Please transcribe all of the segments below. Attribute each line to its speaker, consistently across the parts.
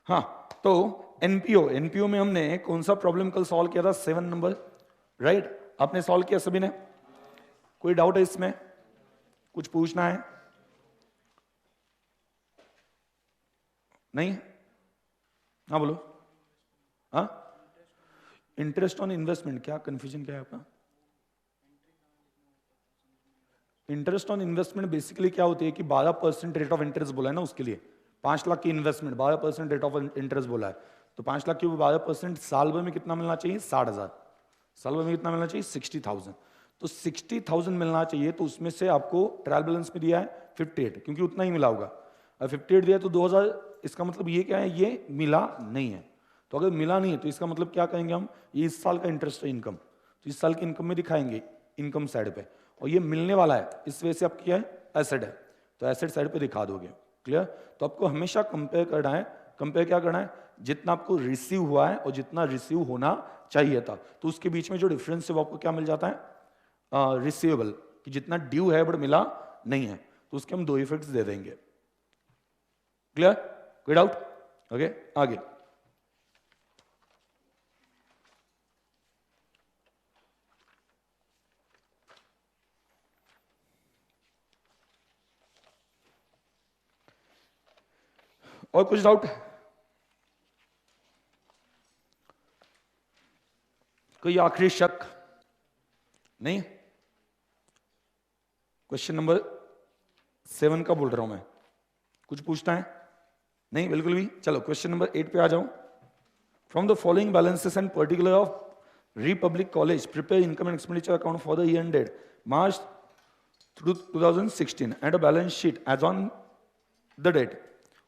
Speaker 1: हाँ, तो एनपीओ में हमने कौन सा प्रॉब्लम कल सॉल्व किया था? 7 नंबर, राइट? आपने सॉल्व किया सभी ने? कोई डाउट है इसमें? कुछ पूछना है? नहीं? हाँ बोलो। हाँ, इंटरेस्ट ऑन इन्वेस्टमेंट, क्या कंफ्यूजन क्या है आपका? इंटरेस्ट ऑन इन्वेस्टमेंट बेसिकली क्या होती है कि 12% रेट ऑफ इंटरेस्ट बोला है ना उसके लिए। 5 लाख की इन्वेस्टमेंट 12% रेट ऑफ इंटरेस्ट बोला है, तो 5 लाख के ऊपर 12% साल भर में कितना मिलना चाहिए? 60,000। साल भर में कितना मिलना चाहिए? 60,000। तो 60,000 मिलना चाहिए, तो उसमें से आपको ट्रायल बैलेंस में दिया है 58, क्योंकि उतना ही मिला होगा। अब 58 दिया तो 2,000, इसका मतलब ये क्या है? ये मिला नहीं है। तो अगर मिला नहीं है तो इसका मतलब क्या कहेंगे हम? ये इस साल का इंटरेस्ट है, इनकम, तो इस साल की इनकम में दिखाएंगे इनकम साइड पे, और ये मिलने वाला है, इस वजह से आपकी क्या है? एसेट है, तो एसेट साइड पे दिखा दोगे। क्लियर? तो आपको हमेशा कंपेयर करना है। कंपेयर क्या करना है? जितना आपको रिसीव हुआ है और जितना रिसीव होना चाहिए था, तो उसके बीच में जो डिफरेंस है वो आपको क्या मिल जाता है? रिसीवेबल, कि जितना ड्यू है बट मिला नहीं है, तो उसके हम 2 इफेक्ट्स दे देंगे। क्लियर? कोई डाउट? ओके, आगे। और कुछ डाउट? कोई आखिरी शक? नहीं? क्वेश्चन नंबर 7 का बोल रहा हूं मैं, कुछ पूछना है? नहीं बिल्कुल भी। चलो क्वेश्चन नंबर 8 पे आ जाओ। From the following balances and particular of republic college prepare income and expenditure account for the year ended March 2016 and a balance sheet as on the date.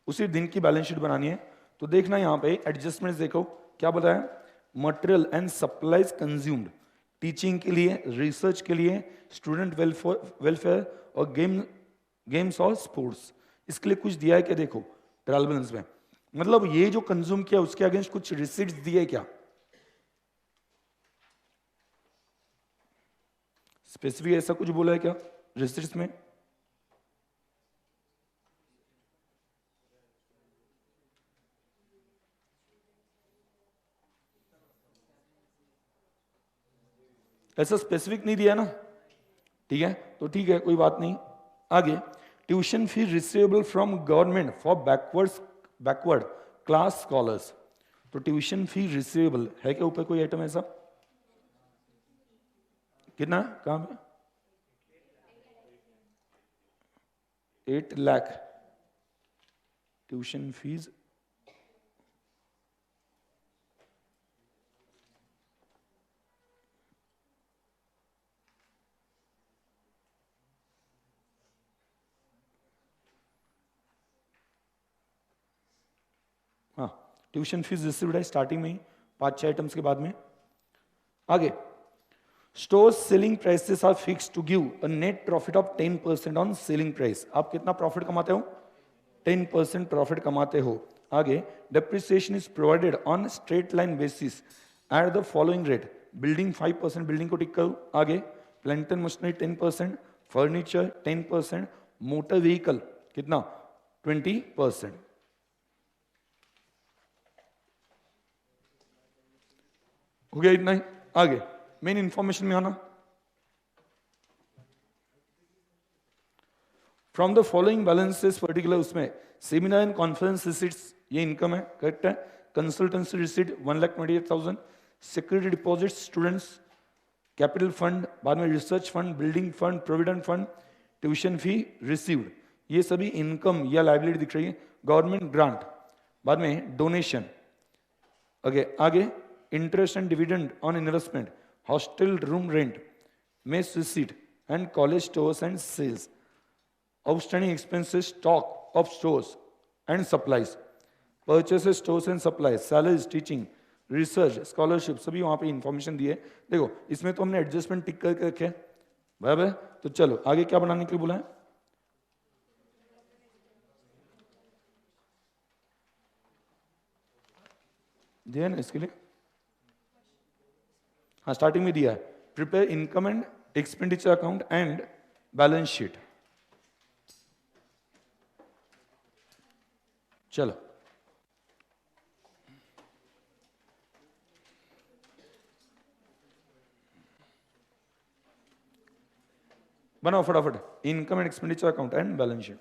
Speaker 1: उसी दिन की बैलेंस शीट बनानी है। तो देखना यहाँ पे एडजस्टमेंट्स देखो क्या बताया? Material and supplies consumed teaching के लिए, रिसर्च के लिए, स्टूडेंट वेलफेयर और गेम्स और स्पोर्ट्स, इसके लिए कुछ दिया है क्या? देखो ट्रायल बैलेंस में, मतलब ये जो कंज्यूम किया उसके अगेंस्ट कुछ रिसीट्स दिए क्या? स्पेसिफिक ऐसा कुछ बोला है क्या रिसीट्स में? ऐसा स्पेसिफिक नहीं दिया ना? ठीक है, तो ठीक है, कोई बात नहीं। आगे, tuition fee receivable from government for backward class scholars. तो ट्यूशन फी रिसीवेबल है क्या? ऊपर कोई आइटम ऐसा? कितना? कहां पे? 8 लाख ट्यूशन फीस। हाँ, ट्यूशन फीस रिसीव्ड है स्टार्टिंग में ही, 5-6 आइटम्स के बाद में। आगे, stores selling prices are fix to give a net profit of 10% on selling price. आप कितना प्रॉफिट कमाते हो? 10% प्रॉफिट कमाते हो। आगे, depreciation is provided on straight line basis at the following rate. Building 5%, building को टिक करो। आगे, plant and machinery 10%, furniture 10%, motor vehicle कितना? 20%। हो गया इतना ही? आगे मेन इंफॉर्मेशन में आना। From the following balances particular, उसमें सेमिनार एंड कॉन्फ्रेंस रिसीट्स, ये इनकम है, करेक्ट है। Consultancy receipt 1,28,000, security deposit students, capital fund, बाद में research fund, building fund, provident fund, tuition fee received, ये सभी इनकम या लाइबिलिटी दिख रही है। गवर्नमेंट ग्रांट, बाद में डोनेशन। आगे interest and dividend on investment, hostel room rent, mess receipt and college stores and sales, outstanding expenses, stock of stores and supplies, purchases stores and supplies, salaries, teaching, research, scholarship, सभी वहां पे information दी है। देखो इसमें तो हमने adjustment टिक करके रखे बराबर। तो चलो आगे क्या बनाने के लिए बोला है? दिया ना इसके लिए? हाँ, स्टार्टिंग में दिया है, prepare income and expenditure account and balance sheet. चलो बनाओ फटाफट, income and expenditure account and balance sheet.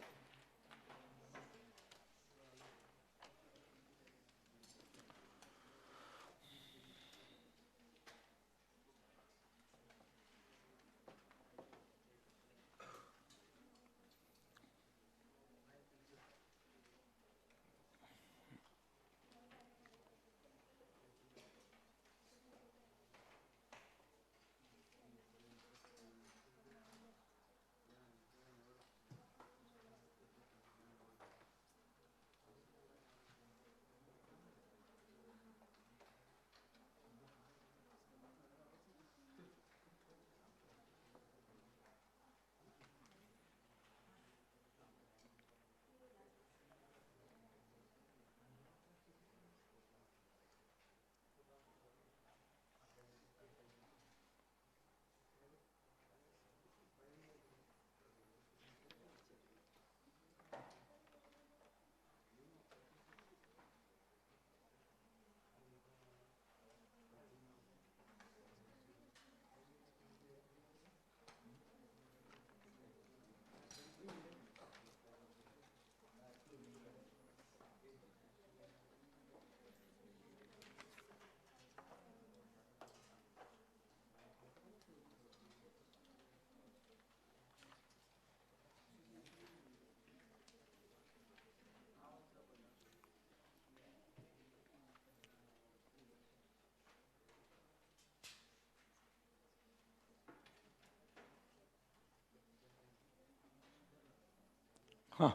Speaker 1: हाँ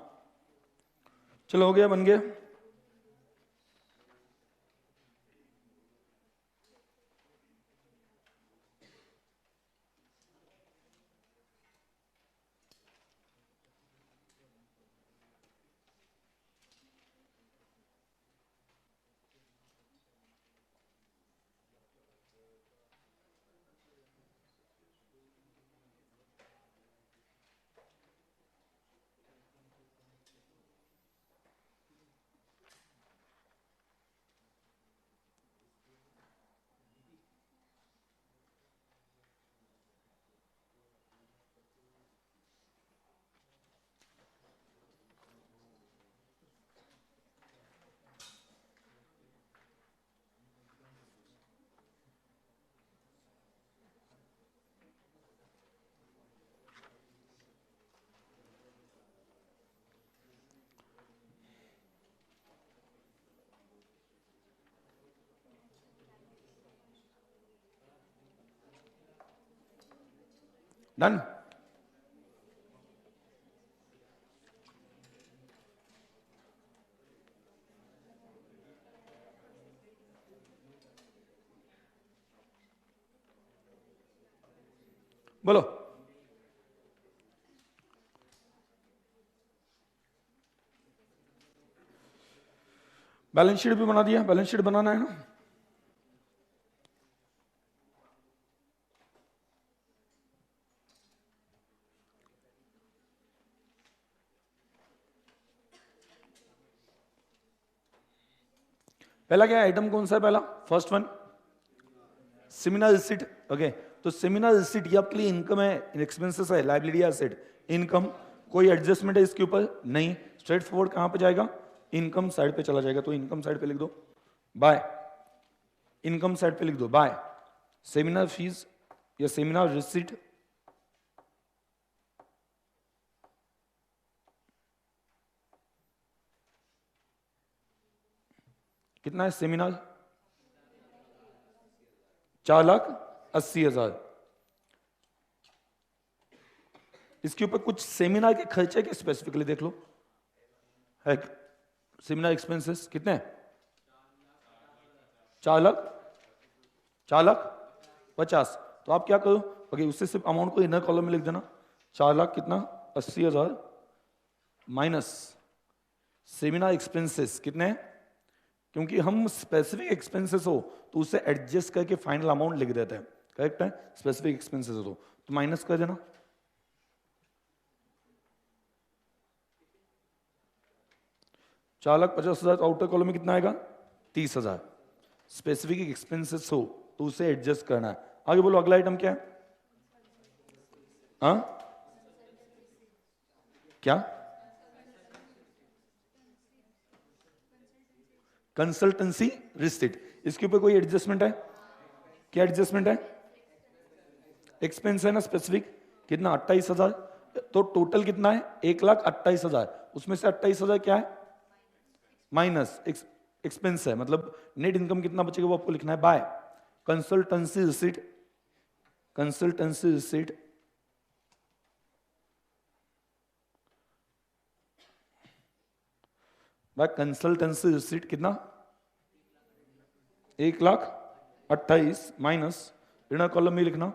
Speaker 1: चलो, हो गया, बन गया। डन। बोलो। बैलेंस शीट भी बना दिया, बैलेंस शीट बनाना है ना। पहला क्या आइटम कौन सा है? पहला first one seminar receipt. Okay, तो सेमिनार रिसीट ये आपके लिए इनकम है, एक्सपेंसेस है, लायबिलिटी एसेट। इनकम, कोई एडजस्टमेंट है इसके ऊपर? नहीं। स्ट्रेट फॉरवर्ड कहां पे जाएगा? इनकम साइड पे चला जाएगा, तो इनकम साइड पे लिख दो बाय, इनकम साइड पे लिख दो बाय सेमिनार फीस या सेमिनार रिसीट। कितना है सेमिनार? 4,80,000। इसके ऊपर कुछ सेमिनार के खर्चे के स्पेसिफिकली देख लो है। सेमिनार एक्सपेंसेस कितने हैं? 4,50,000। तो आप क्या करो, ओके, उससे सिर्फ अमाउंट को इनर कॉलम में लिख देना। 4,00,000 कितना? 80,000 माइनस सेमिनार एक्सपेंसेस कितने हैं? क्योंकि हम स्पेसिफिक एक्सपेंसेस हो तो उसे एडजस्ट करके फाइनल अमाउंट लिख देते हैं, करेक्ट है? स्पेसिफिक एक्सपेंसेस हो तो माइनस कर देना। 4,50,000 आउटर कॉलम में कितना आएगा? 30,000। स्पेसिफिक एक्सपेंसेस हो तो उसे एडजस्ट करना है। आगे बोलो, अगला आइटम क्या है? हाँ, क्या? कंसल्टेंसी रिसिट, इसके ऊपर कोई एडजस्टमेंट है? क्या एडजस्टमेंट है? एक्सपेंस है ना स्पेसिफिक, कितना? 28,000। तो टोटल कितना है? 1,28,000। उसमें से 28,000 क्या है? माइनस एक्सपेंस है, मतलब नेट इनकम कितना बचेगा वो आपको लिखना है by consultancy receipt. Consultancy receipt by consultancy receipt कितना? 1,28,000 माइनस, ऋण कॉलम में लिखना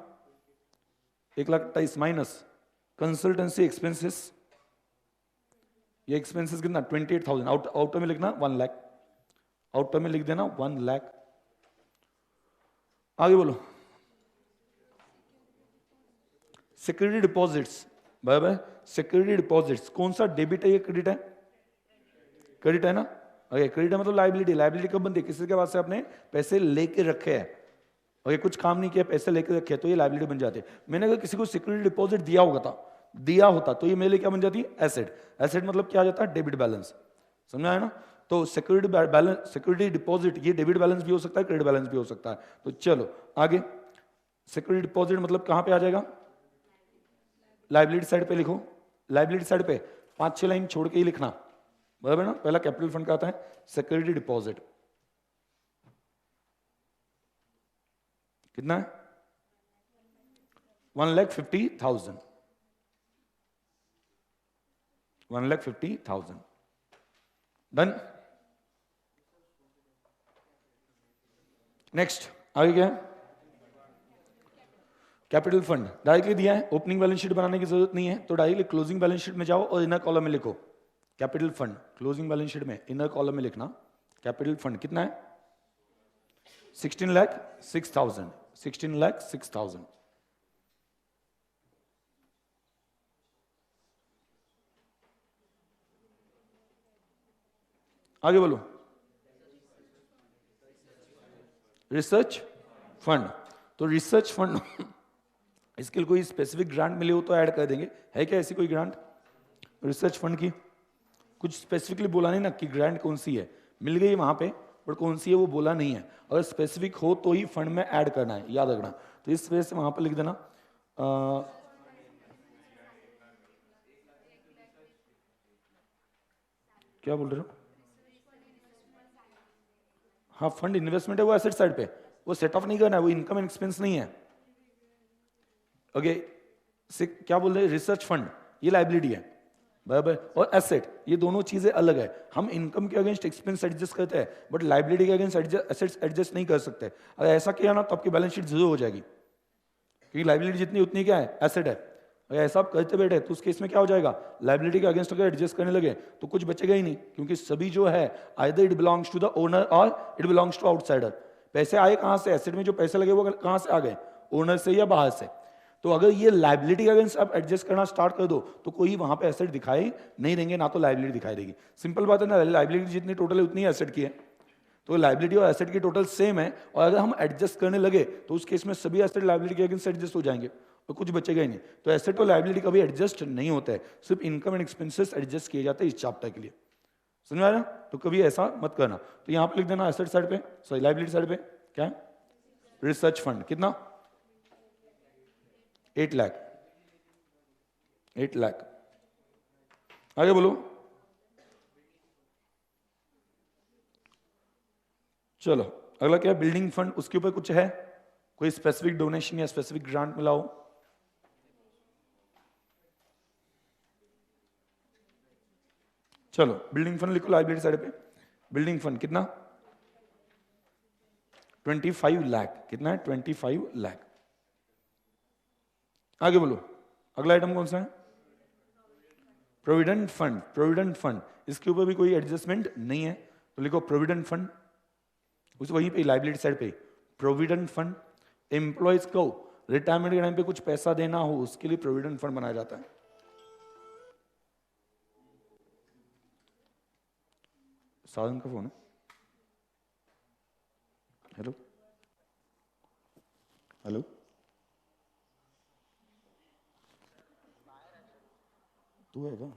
Speaker 1: 1,28,000 माइनस कंसल्टेंसी एक्सपेंसेस, ये एक्सपेंसेस कितना? 28,000। आउटर में लिखना 1 लाख, आउटर में लिख देना 1 लाख। आगे बोलो। सिक्योरिटी डिपॉजिट्स, बराबर। सिक्योरिटी डिपॉजिट्स कौन सा? डेबिट है या क्रेडिट है? क्रेडिट है ना। ओके, क्रेडिट है मतलब लाइबिलिटी। लाइबिलिटी कब बनती है? किसी के पास से आपने पैसे लेके रखे हैं, ओके, कुछ काम नहीं किया, पैसे लेके रखे हैं, तो ये लाइबिलिटी बन जाती है। मैंने अगर किसी को सिक्योरिटी डिपॉजिट दिया होता तो ये मेरे लिए क्या बन जाती है? एसेट। एसेट मतलब क्या आ जाता है? Debit balance. समझ आया ना? तो सिक्योरिटी बैलेंस, सिक्योरिटी डिपॉजिट, ये डेबिट बैलेंस भी हो सकता है, क्रेडिट बैलेंस भी हो सकता है। तो चलो आगे, सिक्योरिटी डिपॉजिट मतलब कहां पे आ जाएगा? लाइबिलिटी साइड पे लिखो। लाइबिलिटी साइड पे 5-6 लाइन छोड़ के ही लिखना, बराबर ना। पहला कैपिटल फंड का आता है सिक्योरिटी डिपॉजिट, कितना है? 1,50,000। 1,50,000 डन। नेक्स्ट आगे क्या है? कैपिटल फंड डायरेक्टली दिया है, ओपनिंग बैलेंस शीट बनाने की जरूरत नहीं है, तो डायरेक्टली क्लोजिंग बैलेंस शीट में जाओ और इनर कॉलम में लिखो capital fund. Closing balance sheet में इनर कॉलम में लिखना कैपिटल फंड कितना है? 16,06,000। 16,06,000। आगे बोलो। रिसर्च फंड, तो रिसर्च फंड इसके लिए कोई स्पेसिफिक ग्रांट मिले हो तो ऐड कर देंगे, है क्या ऐसी कोई ग्रांट रिसर्च फंड की? कुछ स्पेसिफिकली बोला नहीं ना कि ग्रांट कौन सी है, मिल गई वहां पे, बट कौन सी है वो बोला नहीं है। अगर स्पेसिफिक हो तो ही फंड में ऐड करना है, याद रखना। तो इस वजह से वहां पर लिख देना क्या बोल रहे हो? हाँ, फंड इन्वेस्टमेंट है, वो एसेट साइड पे, वो सेट ऑफ नहीं करना है, वो इनकम एंड एक्सपेंस नहीं है। ओके, क्या बोल रहे हैं? रिसर्च फंड ये लाइबिलिटी है, बराबर, और एसेट ये दोनों चीजें अलग है। हम इनकम के अगेंस्ट एक्सपेंस एडजस्ट करते हैं, बट लाइबिलिटी के अगेंस्ट एसेट्स एडजस्ट नहीं कर सकते। अगर ऐसा किया ना तो आपकी बैलेंस शीट जीरो हो जाएगी, क्योंकि लाइबिलिटी जितनी उतनी क्या है? एसेट है। अगर ऐसा आप करते बैठे तो उस केस में क्या हो जाएगा? लाइबिलिटी के अगेंस्ट अगर एडजस्ट करने लगे तो कुछ बचेगा ही नहीं, क्योंकि सभी जो है either it belongs to the owner और इट बिलोंग्स टू आउटसाइडर। पैसे आए कहां से? एसेट में जो पैसे लगे वो कहां से आ गए? ओनर से या बाहर से। तो अगर ये लाइबिलिटी के अगेंस्ट आप एडजस्ट करना स्टार्ट कर दो तो कोई वहां पे एसेट दिखाई नहीं देंगे, ना तो लाइबिलिटी दिखाई देगी। सिंपल बात है ना, लाइबिलिटी जितनी टोटल है उतनी एसेट की है, तो लाइबिलिटी और एसेट की टोटल सेम है। और अगर हम एडजस्ट करने लगे तो उस केस में सभी एसेट लाइबिलिटी के अगेंस्ट एडजस्ट हो जाएंगे और कुछ बचेगा ही नहीं। तो एसेट और लाइबिलिटी कभी एडजस्ट नहीं होता है, सिर्फ इनकम एंड एक्सपेंसेस एडजस्ट किए जाते हैं इस चैप्टर के लिए। समझ में आया? तो कभी ऐसा मत करना। तो यहां पे लिख देना एसेट साइड पे, सॉरी लाइबिलिटी साइड पे क्या है? रिसर्च फंड कितना? 8 लाख। 8 लाख। आगे बोलो। चलो अगला क्या है? Building fund. उसके ऊपर कुछ है? कोई स्पेसिफिक डोनेशन या स्पेसिफिक ग्रांट मिला हो? चलो बिल्डिंग फंड लिखो लाइबिलिटी साइड पे। बिल्डिंग फंड कितना? 25 लाख। कितना है? 25 लाख। आगे बोलो। अगला आइटम कौन सा है? Provident fund. प्रोविडेंट फंड इसके ऊपर भी कोई एडजस्टमेंट नहीं है, तो लिखो प्रोविडेंट फंड। उस वहीं पे लाइबिलिटी साइड पे प्रोविडेंट फंड। एम्प्लॉयज को रिटायरमेंट के टाइम पे कुछ पैसा देना हो उसके लिए प्रोविडेंट फंड बनाया जाता है। साधन का फोन है। हेलो हेलो, तू है क्या?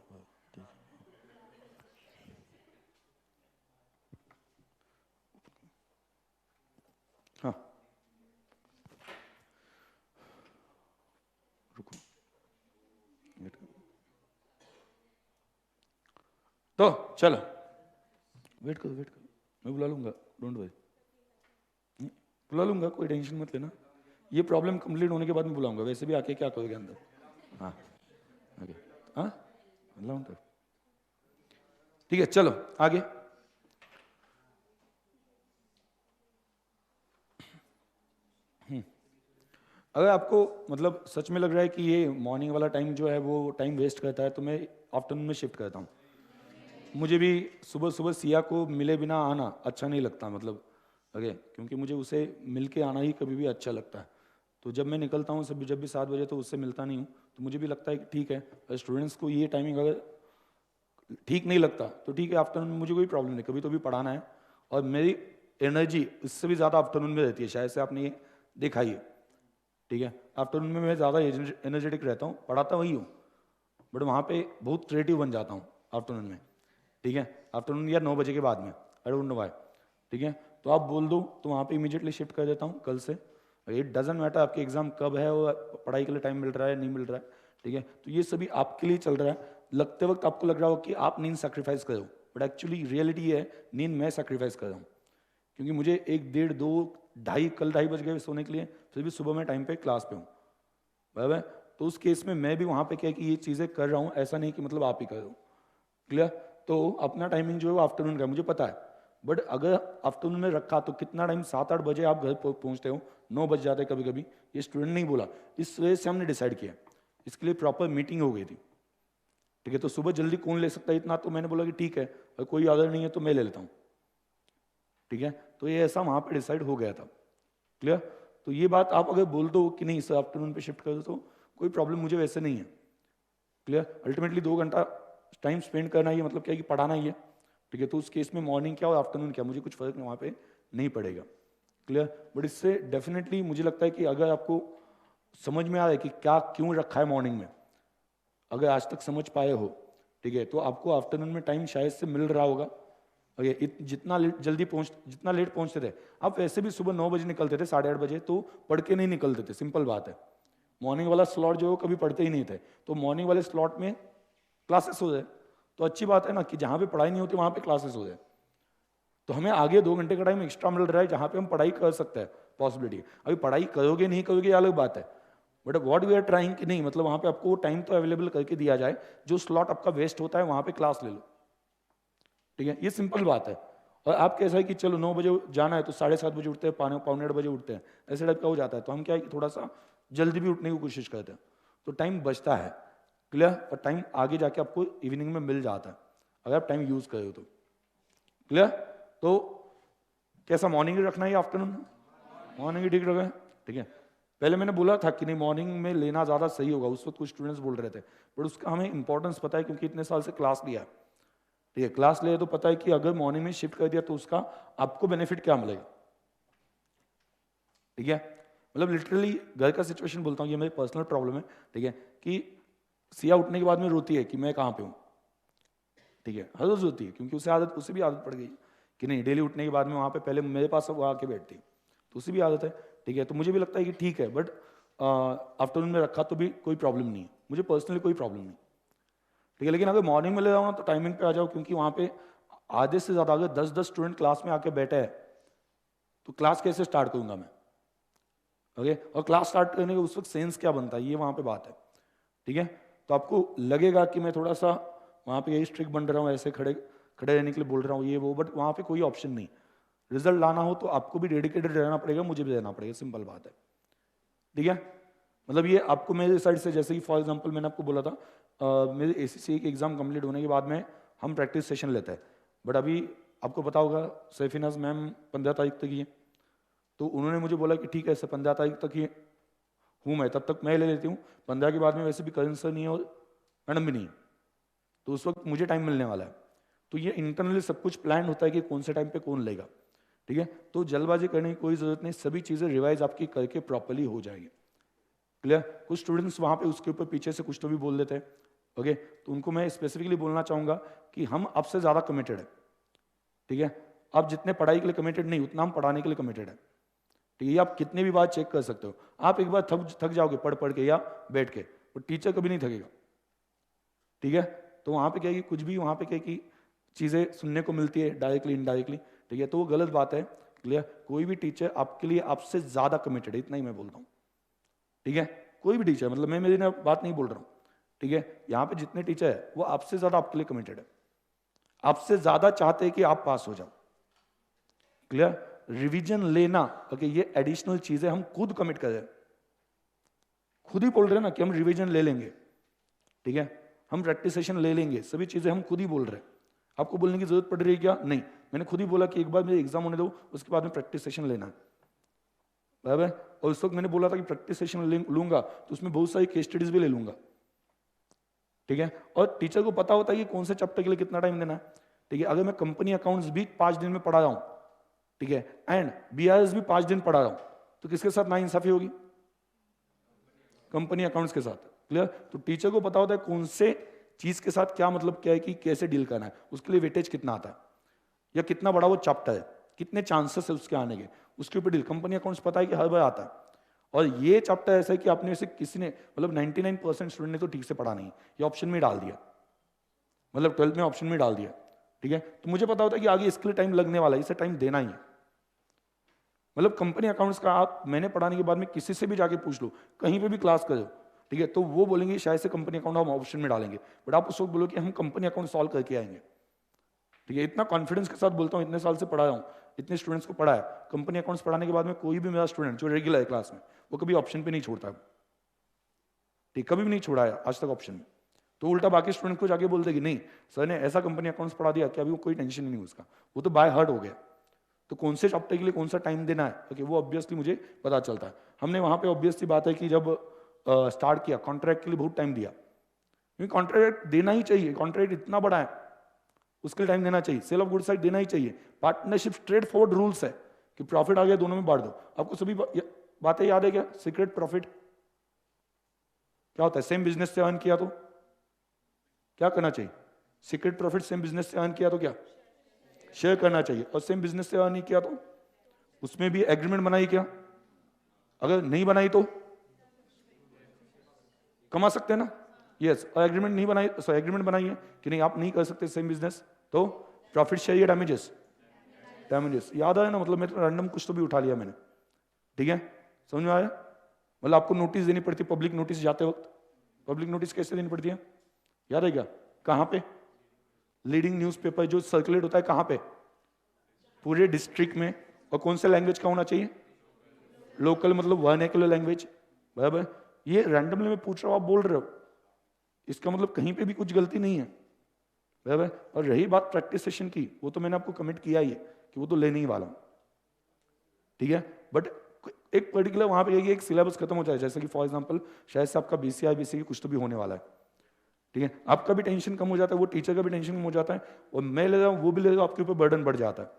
Speaker 1: चलो वेट करो, मैं बुला लूंगा, डोंट वरी, बुला लूंगा, कोई टेंशन मत लेना। ये प्रॉब्लम कंप्लीट होने के बाद मैं बुलाऊंगा। वैसे भी आके क्या करोगे अंदर? हाँ ओके, हाँ बुलाऊं तो ठीक है। चलो आगे। अगर आपको मतलब सच में लग रहा है कि ये मॉर्निंग वाला टाइम जो है वो टाइम वेस्ट करता है, तो मैं आफ्टरनून में शिफ्ट करता हूँ। मुझे भी सुबह सुबह सिया को मिले बिना आना अच्छा नहीं लगता, मतलब ओके, क्योंकि मुझे उसे मिल के आना ही कभी भी अच्छा लगता है। तो जब मैं निकलता हूँ सब जब भी 7 बजे, तो उससे मिलता नहीं हूँ। तो मुझे भी लगता है कि ठीक है, स्टूडेंट्स को ये टाइमिंग अगर ठीक नहीं लगता तो ठीक है, आफ्टरनून में मुझे कोई प्रॉब्लम नहीं, कभी तो भी पढ़ाना है। और मेरी एनर्जी इससे भी ज़्यादा आफ्टरनून में रहती है, शायद से आपने ये देखा ही है। ठीक है, आफ्टरनून में मैं ज़्यादा एनर्जेटिक रहता हूँ, पढ़ाता वही हूँ बट वहाँ पे बहुत क्रिएटिव बन जाता हूँ आफ्टरनून में। ठीक है, आफ्टरनून या 9 बजे के बाद में, आई डोंट नो व्हाई। ठीक है, तो आप बोल दो तो वहाँ पे इमीडिएटली शिफ्ट कर देता हूँ कल से। इट डजेंट मैटर आपके एग्जाम कब है और पढ़ाई के लिए टाइम मिल रहा है नहीं मिल रहा है। ठीक है, तो ये सभी आपके लिए चल रहा है। लगते वक्त आपको लग रहा हो कि आप नींद सेक्रीफाइस करो, बट एक्चुअली रियलिटी है नींद मैं सेक्रीफाइस कर रहा हूँ, क्योंकि मुझे 1, 1:30, 2, ढाई, कल 2:30 बज गए सोने के लिए, फिर भी सुबह मैं टाइम पे क्लास पे हूँ। बराबर, तो उस केस में मैं भी वहाँ पे क्या है कि ये चीज़ें कर रहा हूँ, ऐसा नहीं कि मतलब आप ही करो। क्लियर? तो अपना टाइमिंग जो है वो आफ्टरनून का मुझे पता है, बट अगर आफ्टरनून में रखा तो कितना टाइम, 7-8 बजे आप घर पहुँचते हो, 9 बज जाते हैं कभी कभी। ये स्टूडेंट नहीं बोला, इस वजह से हमने डिसाइड किया, इसके लिए प्रॉपर मीटिंग हो गई थी। ठीक है, तो सुबह जल्दी कौन ले सकता है इतना, तो मैंने बोला कि ठीक है, अगर कोई अदर नहीं है तो मैं ले लेता हूँ। ठीक है, तो ये ऐसा वहाँ पे डिसाइड हो गया था। क्लियर? तो ये बात आप अगर बोल दो कि नहीं सर आफ्टरनून पे शिफ्ट कर दो, तो कोई प्रॉब्लम मुझे वैसे नहीं है। क्लियर? अल्टीमेटली 2 घंटा टाइम स्पेंड करना ही है, मतलब क्या है कि पढ़ाना ही है। ठीक है, तो उस केस में मॉर्निंग क्या और आफ्टरनून क्या मुझे कुछ फर्क वहाँ पे नहीं पड़ेगा। क्लियर? बट इससे डेफिनेटली मुझे लगता है कि अगर आपको समझ में आ रहा है कि क्या क्यों रखा है मॉर्निंग में, अगर आज तक समझ पाए हो, ठीक है, तो आपको आफ्टरनून में टाइम शायद से मिल रहा होगा। जितना जितना लेट पहुंचते थे, आप वैसे भी सुबह 9 बजे निकलते थे, 8:30 बजे, तो पढ़ के नहीं निकलते थे, सिंपल बात है। मॉर्निंग वाला स्लॉट जो है कभी पढ़ते ही नहीं थे, तो मॉर्निंग वाले स्लॉट में क्लासेस हो जाए तो अच्छी बात है ना, कि जहाँ पे पढ़ाई नहीं होती वहाँ पे क्लासेस हो जाए। तो हमें आगे 2 घंटे का टाइम एक्स्ट्रा मिल रहा है जहाँ पे हम पढ़ाई कर सकते हैं, पॉसिबिलिटी। अभी पढ़ाई करोगे नहीं करोगे ये अलग बात है, but what we are trying कि नहीं, मतलब वहाँ पे आपको टाइम तो अवेलेबल करके दिया जाए, जो स्लॉट आपका वेस्ट होता है वहाँ पे क्लास ले लो। ठीक है, ये सिंपल बात है। और आप कैसा है कि चलो 9 बजे जाना है तो 7:30 बजे उठते हैं, 7:45 बजे उठते हैं, ऐसे टाइप का हो जाता है। तो हम क्या है कि थोड़ा सा जल्दी भी उठने की कोशिश करते हैं, तो टाइम बचता है। क्लियर? और टाइम आगे जाके आपको इवनिंग में मिल जाता है अगर आप टाइम यूज करो तो। क्लियर? तो कैसा, मॉर्निंग रखना है या आफ्टरनून? मॉर्निंग ही ठीक रहेगा। ठीक है, पहले मैंने बोला था कि नहीं मॉर्निंग में लेना ज़्यादा सही होगा, उस वक्त कुछ स्टूडेंट्स बोल रहे थे, बट उसका हमें इंपॉर्टेंस पता है क्योंकि इतने साल से क्लास लिया है। ठीक है, क्लास ले तो पता है कि अगर मॉर्निंग में शिफ्ट कर दिया तो उसका आपको बेनिफिट क्या मिलेगा। ठीक है, मतलब लिटरली घर का सिचुएशन बोलता हूँ, ये मेरी पर्सनल प्रॉब्लम है। ठीक है, कि सिया उठने के बाद में रोती है कि मैं कहाँ पे हूँ। ठीक है, हर रोज रोती है क्योंकि उसे भी आदत पड़ गई कि नहीं डेली उठने के बाद में वहाँ पे पहले मेरे पास वो आके बैठती, तो उसे भी आदत है। ठीक है, तो मुझे भी लगता है कि ठीक है, बट आफ्टरनून में रखा तो भी कोई प्रॉब्लम नहीं है, मुझे पर्सनली कोई प्रॉब्लम नहीं। ठीक है, लेकिन अगर मॉर्निंग में ले जाओ ना तो टाइमिंग पे आ जाओ, क्योंकि वहाँ पे आधे से ज़्यादा अगर 10-10 स्टूडेंट क्लास में आके बैठे हैं तो क्लास कैसे स्टार्ट करूँगा मैं। ओके, और क्लास स्टार्ट करने के उस वक्त सेंस क्या बनता है, ये वहाँ पे बात है। ठीक है, तो आपको लगेगा कि मैं थोड़ा सा वहाँ पे यही स्ट्रिक्ट बन रहा हूँ, ऐसे खड़े खड़े रहने के लिए बोल रहा हूँ ये वो, बट वहाँ पे कोई ऑप्शन नहीं। रिजल्ट लाना हो तो आपको भी डेडिकेटेड रहना पड़ेगा, मुझे भी रहना पड़ेगा, सिंपल बात है। ठीक है, मतलब ये आपको मेरे साइड से, जैसे कि फॉर एग्जांपल मैंने आपको बोला था मेरे ACCA के एग्जाम कंप्लीट होने के बाद में हम प्रैक्टिस सेशन लेते हैं, बट अभी आपको पता होगा सैफिनाज मैम 15 तारीख तक ही है, तो उन्होंने मुझे बोला कि ठीक है सर 15 तारीख तक ही हूँ मैं, तब तक मैं ले लेती हूँ, 15 के बाद में वैसे भी करण सर नहीं है और मैडम भी नहीं है, तो उस वक्त मुझे टाइम मिलने वाला है। तो ये इंटरनली सब कुछ प्लान होता है कि कौन से टाइम पे कौन लेगा। ठीक है, तो जल्दबाजी करने की कोई जरूरत नहीं, सभी चीज़ें रिवाइज आपकी करके प्रॉपरली हो जाएगी। क्लियर? कुछ स्टूडेंट्स वहाँ पे उसके ऊपर पीछे से कुछ तो भी बोल देते हैं। ओके, तो उनको मैं स्पेसिफिकली बोलना चाहूँगा कि हम आपसे ज़्यादा कमिटेड है। ठीक है, आप जितने पढ़ाई के लिए कमिटेड नहीं उतना हम पढ़ाने के लिए कमिटेड है। ठीक है, ये आप कितने भी बार चेक कर सकते हो, आप एक बार थक जाओगे पढ़ पढ़ के या बैठ के, और टीचर कभी नहीं थकेगा। ठीक है, तो वहाँ पे क्या है कि कुछ भी वहाँ पे क्या है कि चीजें सुनने को मिलती है डायरेक्टली इनडायरेक्टली, ठीक है, तो वो गलत बात है। क्लियर? कोई भी टीचर आपके लिए आपसे ज्यादा कमिटेड है, इतना ही मैं बोलता हूँ, ठीक है। कोई भी टीचर, मतलब मैं मेरी बात नहीं बोल रहा हूँ, ठीक है, यहाँ पे जितने टीचर है वो आपसे ज्यादा आपके लिए कमिटेड है, आपसे ज्यादा चाहते हैं कि आप पास हो जाओ। क्लियर? रिवीजन लेना, ओके, ये एडिशनल चीजें हम खुद कमिट कर रहे हैं, खुद ही बोल रहे हैं ना कि हम रिवीजन ले लेंगे, ठीक है, हम प्रैक्टिस सेशन ले लेंगे, सभी चीजें हम खुद ही बोल रहे हैं। आपको बोलने की जरूरत पड़ रही है क्या? नहीं, मैंने खुद ही बोला कि एक बार मेरे एग्जाम होने दो, उसके बाद में प्रैक्टिस सेशन लेना है, बराबर। और उस वक्त मैंने बोला था कि प्रैक्टिस सेशन लूंगा तो उसमें बहुत सारी केस स्टडीज भी ले लूंगा, ठीक है। और टीचर को पता होता है कि कौन से चैप्टर के लिए कितना टाइम देना है, ठीक है। अगर मैं कंपनी अकाउंट्स भी 5 दिन में पढ़ा रहा हूं, ठीक है, एंड बीआरएस भी 5 दिन पढ़ा रहा हूं, तो किसके साथ नाइंसाफी होगी? कंपनी अकाउंट्स के साथ। क्लियर? तो टीचर को पता होता है कौन से चीज के साथ क्या मतलब क्या है, कि कैसे डील करना है, उसके लिए वेटेज कितना आता है, या कितना बड़ा वो चैप्टर है, कितने चांसेस है उसके आने के, उसके ऊपर डील। कंपनी अकाउंट्स पता है कि हर बार आता है, और ये चैप्टर ऐसा है कि आपने से किसी ने, मतलब 99% स्टूडेंट ने तो ठीक से पढ़ा नहीं, ये ऑप्शन में डाल दिया, मतलब 12th में ऑप्शन में डाल दिया, ठीक है। तो मुझे पता होता है कि आगे इसके लिए टाइम लगने वाला है, इसे टाइम देना ही है। मतलब कंपनी अकाउंट्स का आप मैंने पढ़ाने के बाद में किसी से भी जाके पूछ लो, कहीं पे भी क्लास करो, ठीक है, तो वो बोलेंगे शायद से कंपनी अकाउंट हम ऑप्शन में डालेंगे, बट आप उस वक्त बोलो कि हम कंपनी अकाउंट सॉल्व करके आएंगे, ठीक है। इतना कॉन्फिडेंस के साथ बोलता हूँ, इतने साल से पढ़ा रहा हूँ, इतने स्टूडेंट्स को पढ़ा है, कंपनी अकाउंट्स पढ़ाने के बाद में कोई भी मेरा स्टूडेंट जो रेगुलर है क्लास में, वो कभी ऑप्शन पे नहीं छोड़ता, ठीक, कभी भी नहीं छोड़ा है आज तक ऑप्शन में। तो उल्टा बाकी स्टूडेंट को जाके बोलते कि नहीं सर ने ऐसा कंपनी अकाउंट्स पढ़ा दिया कि अभी वो कोई टेंशन नहीं उसका, वो तो बाय हार्ट हो गया। तो कौन से चैप्टर के लिए कौन सा टाइम देना है, ओके, वो ऑब्वियसली मुझे पता चलता है। हमने वहां पे ऑब्वियसली बात है कि जब स्टार्ट किया कॉन्ट्रैक्ट के लिए बहुत टाइम दिया, क्योंकि कॉन्ट्रैक्ट देना ही चाहिए, कॉन्ट्रैक्ट इतना बड़ा है, उसके लिए टाइम देना चाहिए। सेल ऑफ गुड साइड देना ही चाहिए। पार्टनरशिप स्ट्रेट फॉरवर्ड रूल्स है कि प्रॉफिट आ गया दोनों में बांट दो। आपको सभी बातें याद है क्या? सीक्रेट प्रॉफिट क्या होता है? सेम बिजनेस से अर्न किया तो क्या करना चाहिए? सीक्रेट प्रॉफिट सेम बिजनेस से अर्न किया तो क्या शेयर करना चाहिए, और सेम बिजनेस से अर्न नहीं किया तो उसमें भी एग्रीमेंट बनाई क्या? अगर नहीं बनाई तो कमा सकते हैं ना, यस। और एग्रीमेंट नहीं बनाई, सॉरी एग्रीमेंट बनाई है कि नहीं आप नहीं कर सकते सेम बिजनेस, तो प्रॉफिट शेयर या डैमेजेस? डैमेजेस। याद आया ना, मतलब मैं तो रैंडम कुछ तो भी उठा लिया मैंने, ठीक है, समझ में आया? मतलब आपको नोटिस देनी पड़ती है, पब्लिक नोटिस जाते वक्त। पब्लिक नोटिस कैसे देनी पड़ती है, याद है क्या? कहां पे? लीडिंग न्यूज़पेपर जो सर्कुलेट होता है कहां पे? पूरे डिस्ट्रिक्ट में। और कौन से लैंग्वेज का होना चाहिए? लोकल, मतलब वर्नाक्युलर लैंग्वेज, बराबर। ये रैंडमली मैं पूछ रहा हूं, आप बोल रहे हो, इसका मतलब कहीं पे भी कुछ गलती नहीं है, बराबर। और रही बात प्रैक्टिस सेशन की, वो तो मैंने आपको कमिट किया ही है कि वो तो लेने ही वाला हूं, ठीक है। बट एक पर्टिकुलर वहां पे एक सिलेबस खत्म हो जाए, जैसे कि फॉर एग्जांपल शायद से आपका बीसीआई बीसी कुछ तो भी होने वाला है, ठीक है, आपका भी टेंशन कम हो जाता है, वो टीचर का भी टेंशन कम हो जाता है, और मैं ले रहा हूँ वो भी ले रहा हूँ, आपके ऊपर बर्डन बढ़ जाता है,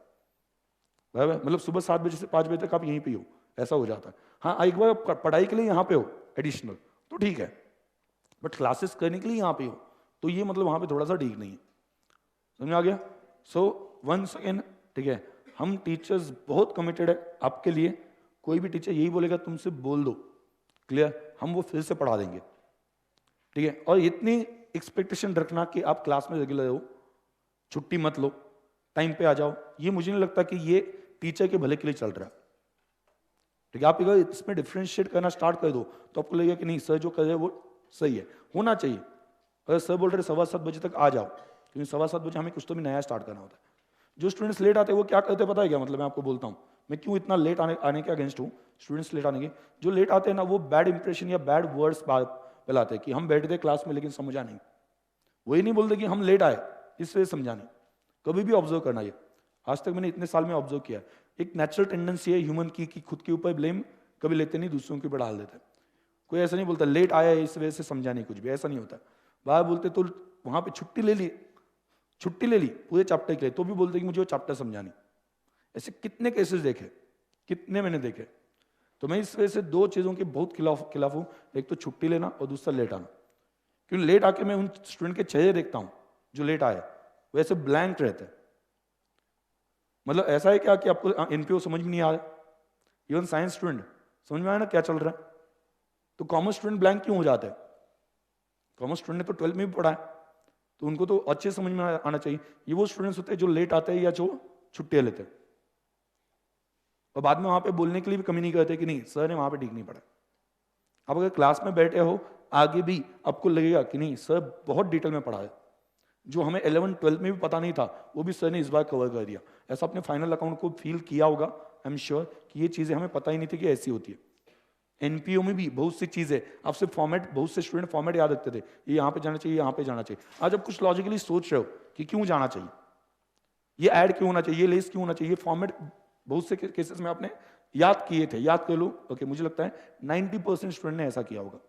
Speaker 1: बराबर। मतलब सुबह 7 बजे से 5 बजे तक आप यहीं पे हो, ऐसा हो जाता है। हाँ, एक बार पढ़ाई के लिए यहाँ पे हो एडिशनल तो ठीक है, बट क्लासेस करने के लिए यहाँ पे हो तो ये मतलब वहां पे थोड़ा सा ठीक नहीं है, समझ में आ गया? सो वंस अगेन, ठीक है, हम टीचर्स बहुत कमिटेड है आपके लिए। कोई भी टीचर यही बोलेगा तुमसे बोल दो, क्लियर, हम वो फिर से पढ़ा देंगे, ठीक है। और इतनी एक्सपेक्टेशन रखना कि आप क्लास में रेगुलर हो, छुट्टी मत लो, टाइम पे आ जाओ, ये मुझे नहीं लगता कि ये टीचर के भले के लिए चल रहा है, ठीक है। आप अगर इसमें डिफ्रेंशिएट करना स्टार्ट कर दो तो आपको लगेगा कि नहीं सर जो कर रहे हैं वो सही है, होना चाहिए। अगर सर बोल रहे 7:15 बजे तक आ जाओ, क्योंकि 7:15 बजे हमें कुछ तो भी नया स्टार्ट करना होता है। जो स्टूडेंट्स लेट आते हैं वो क्या करते हैं पता है क्या? मतलब मैं आपको बोलता हूँ, मैं क्यों इतना लेट आने के अगेंस्ट हूँ स्टूडेंट्स लेट आने के। जो लेट आते हैं ना, वो बैड इंप्रेशन या बैड वर्ड्स फैलाते हैं कि हम बैठ गए क्लास में लेकिन समझा नहीं। वही नहीं बोलते कि हम लेट आए इस वजह समझाने। कभी भी ऑब्जर्व करना, ये आज तक मैंने इतने साल में ऑब्जर्व किया, एक नेचुरल टेंडेंसी है ह्यूमन की कि खुद के ऊपर ब्लेम कभी लेते नहीं, दूसरों के ऊपर डाल देते। कोई ऐसा नहीं बोलता लेट आया है इस वजह से समझा नहीं, कुछ भी ऐसा नहीं होता। बाहर बोलते तो वहां पे छुट्टी ले ली पूरे चैप्टर के लिए, तो भी बोलते कि मुझे वो चैप्टर समझानी। ऐसे कितने केसेस देखे, कितने मैंने देखे। तो मैं इस वजह से दो चीजों के बहुत खिलाफ हूं, एक तो छुट्टी लेना और दूसरा लेट आना। क्योंकि लेट आके मैं उन स्टूडेंट के चेहरे देखता हूं जो लेट आए, वैसे ब्लैंक रहते हैं। मतलब ऐसा है क्या कि आपको एनपीओ समझ में नहीं आ रहा? इवन साइंस स्टूडेंट समझ में आया ना क्या चल रहा है? तो कॉमर्स स्टूडेंट ब्लैंक क्यों हो जाता है? कॉमर्स स्टूडेंट ने तो 12th में भी पढ़ा है, तो उनको तो अच्छे समझ में आना चाहिए। ये वो स्टूडेंट्स होते हैं जो लेट आते हैं या जो छुट्टियां लेते हैं और बाद में वहां पे बोलने के लिए भी कमी नहीं करते कि नहीं सर ने वहां पे ठीक नहीं पढ़ा। अब अगर क्लास में बैठे हो आगे भी आपको लगेगा कि नहीं सर बहुत डिटेल में पढ़ा है, जो हमें 11-12 में भी पता नहीं था वो भी सर ने इस बार कवर कर दिया। ऐसा अपने फाइनल अकाउंट को फील किया होगा, आई एम श्योर कि ये चीजें हमें पता ही नहीं थी कि ऐसी होती है। एनपीओ में भी बहुत सी चीजें आप सिर्फ फॉर्मेट, बहुत से स्टूडेंट फॉर्मेट याद रखते थे, ये यहाँ पे जाना चाहिए, यहाँ पे जाना चाहिए। आज आप कुछ लॉजिकली सोच रहे हो कि क्यों जाना चाहिए, ये ऐड क्यों होना चाहिए, ये लेस क्यों होना चाहिए, फॉर्मेट बहुत से केसेस में आपने याद किए थे, याद कर लो। ओके, मुझे लगता है 90% स्टूडेंट ने ऐसा किया होगा।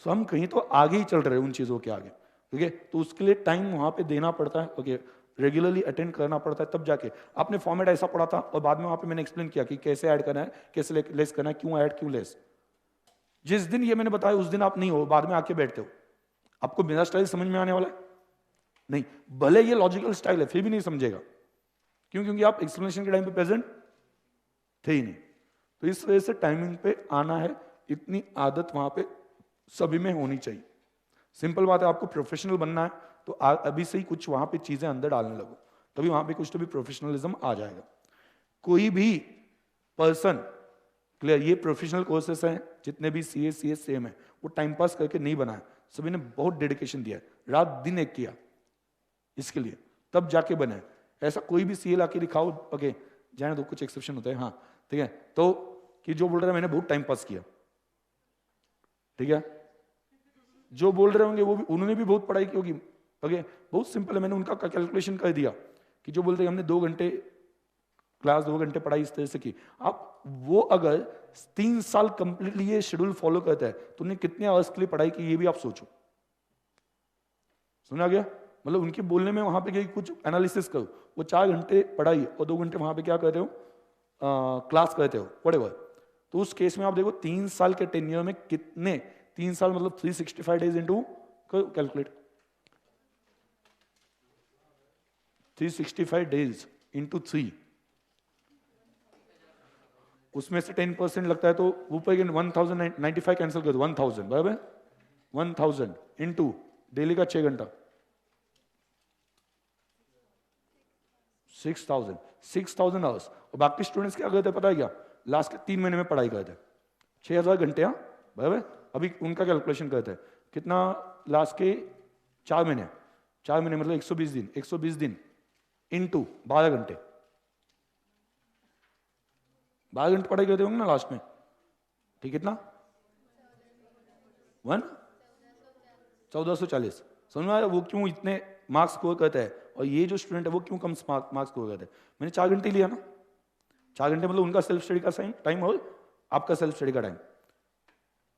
Speaker 1: सो हम कहीं तो आगे ही चल रहे हैं उन चीजों के आगे। ठीक है, तो उसके लिए टाइम वहां पे देना पड़ता है। ओके, रेगुलरली अटेंड करना पड़ता है, तब जाके आपने फॉर्मेट ऐसा पढ़ा था और बाद में वहां पे मैंने एक्सप्लेन किया कि कैसे ऐड करना है, कैसे लेस करना है, क्यों ऐड क्यों लेस। जिस दिन ये मैंने बताया उस दिन आप नहीं हो, बाद में आके बैठते हो, आपको मेरा स्टाइल समझ में आने वाला है नहीं, भले ये लॉजिकल स्टाइल है फिर भी नहीं समझेगा। क्यों? क्योंकि आप एक्सप्लेनेशन के टाइम पे प्रेजेंट थे ही नहीं। तो इस वजह से टाइमिंग पे आना है, इतनी आदत वहां पे सभी में होनी चाहिए। सिंपल बात है, आपको प्रोफेशनल बनना है तो अभी से ही कुछ वहां पे चीजें अंदर डालने लगो, तभी वहां पे कुछ तो भी प्रोफेशनलिज्म आ जाएगा। कोई भी पर्सन, क्लियर, ये प्रोफेशनल कोर्सेस हैं जितने भी सीए सीएस सेम है, वो टाइम पास करके नहीं बनाया, सभी ने बहुत डेडिकेशन दिया है, रात दिन एक किया इसके लिए, तब जाके बने। ऐसा कोई भी सीए लाके दिखाओ, ओके जाने दो, कुछ एक्सेप्शन होते हैं, हाँ ठीक है, तो कि जो बोल रहे हैं मैंने बहुत टाइम पास किया, ठीक है, जो बोल रहे होंगे वो भी, उन्होंने भी बहुत पढ़ाई की होगी। ओके, बहुत सिंपल है, मैंने उनका कैलकुलेशन कर दिया कि जो बोलते हैं हमने 2 घंटे क्लास, 2 घंटे पढ़ाई इस तरह से की, आप वो अगर 3 साल कंप्लीटली ये शेड्यूल फॉलो करता है तो उन्हें कितने आवर्स के लिए पढ़ाई की ये भी आप सोचो। सुना गया? मतलब उनके बोलने में वहां पे कुछ एनालिसिस करो, वो 4 घंटे पढ़ाई और 2 घंटे वहां पे क्या करते हो, क्लास करते हो, व्हाटएवर। तो उस केस में आप देखो 3 साल के टेन्योर में कितने, 3 साल मतलब 365 days into calculate, 365 days into 3, उसमें से 10% लगता है तो ऊपर 1095 कैंसिल कर दो, 1000 बराबर, 1000 इंटू डेली का 6 घंटा, 6000 आवर्स। और बाकी स्टूडेंट्स क्या करते हैं पता है क्या, लास्ट के 3 महीने में पढ़ाई करते हैं, 6000 घंटे, हाँ बराबर। अभी उनका कैलकुलेशन करते हैं कितना, लास्ट के 4 महीने, 4 महीने मतलब 120 दिन, 120 दिन इंटू 12 घंटे, 12 घंटे पढ़ाई करते होंगे ना लास्ट में, ठीक, कितना 1440। समझ में आया वो क्यों इतने मार्क्स स्कोर करते हैं, और ये जो स्टूडेंट है वो क्यों कम मार्क्स स्कोर करते हैं। मैंने 4 घंटे लिया ना, 4 घंटे मतलब उनका सेल्फ स्टडी का टाइम और आपका सेल्फ स्टडी का टाइम,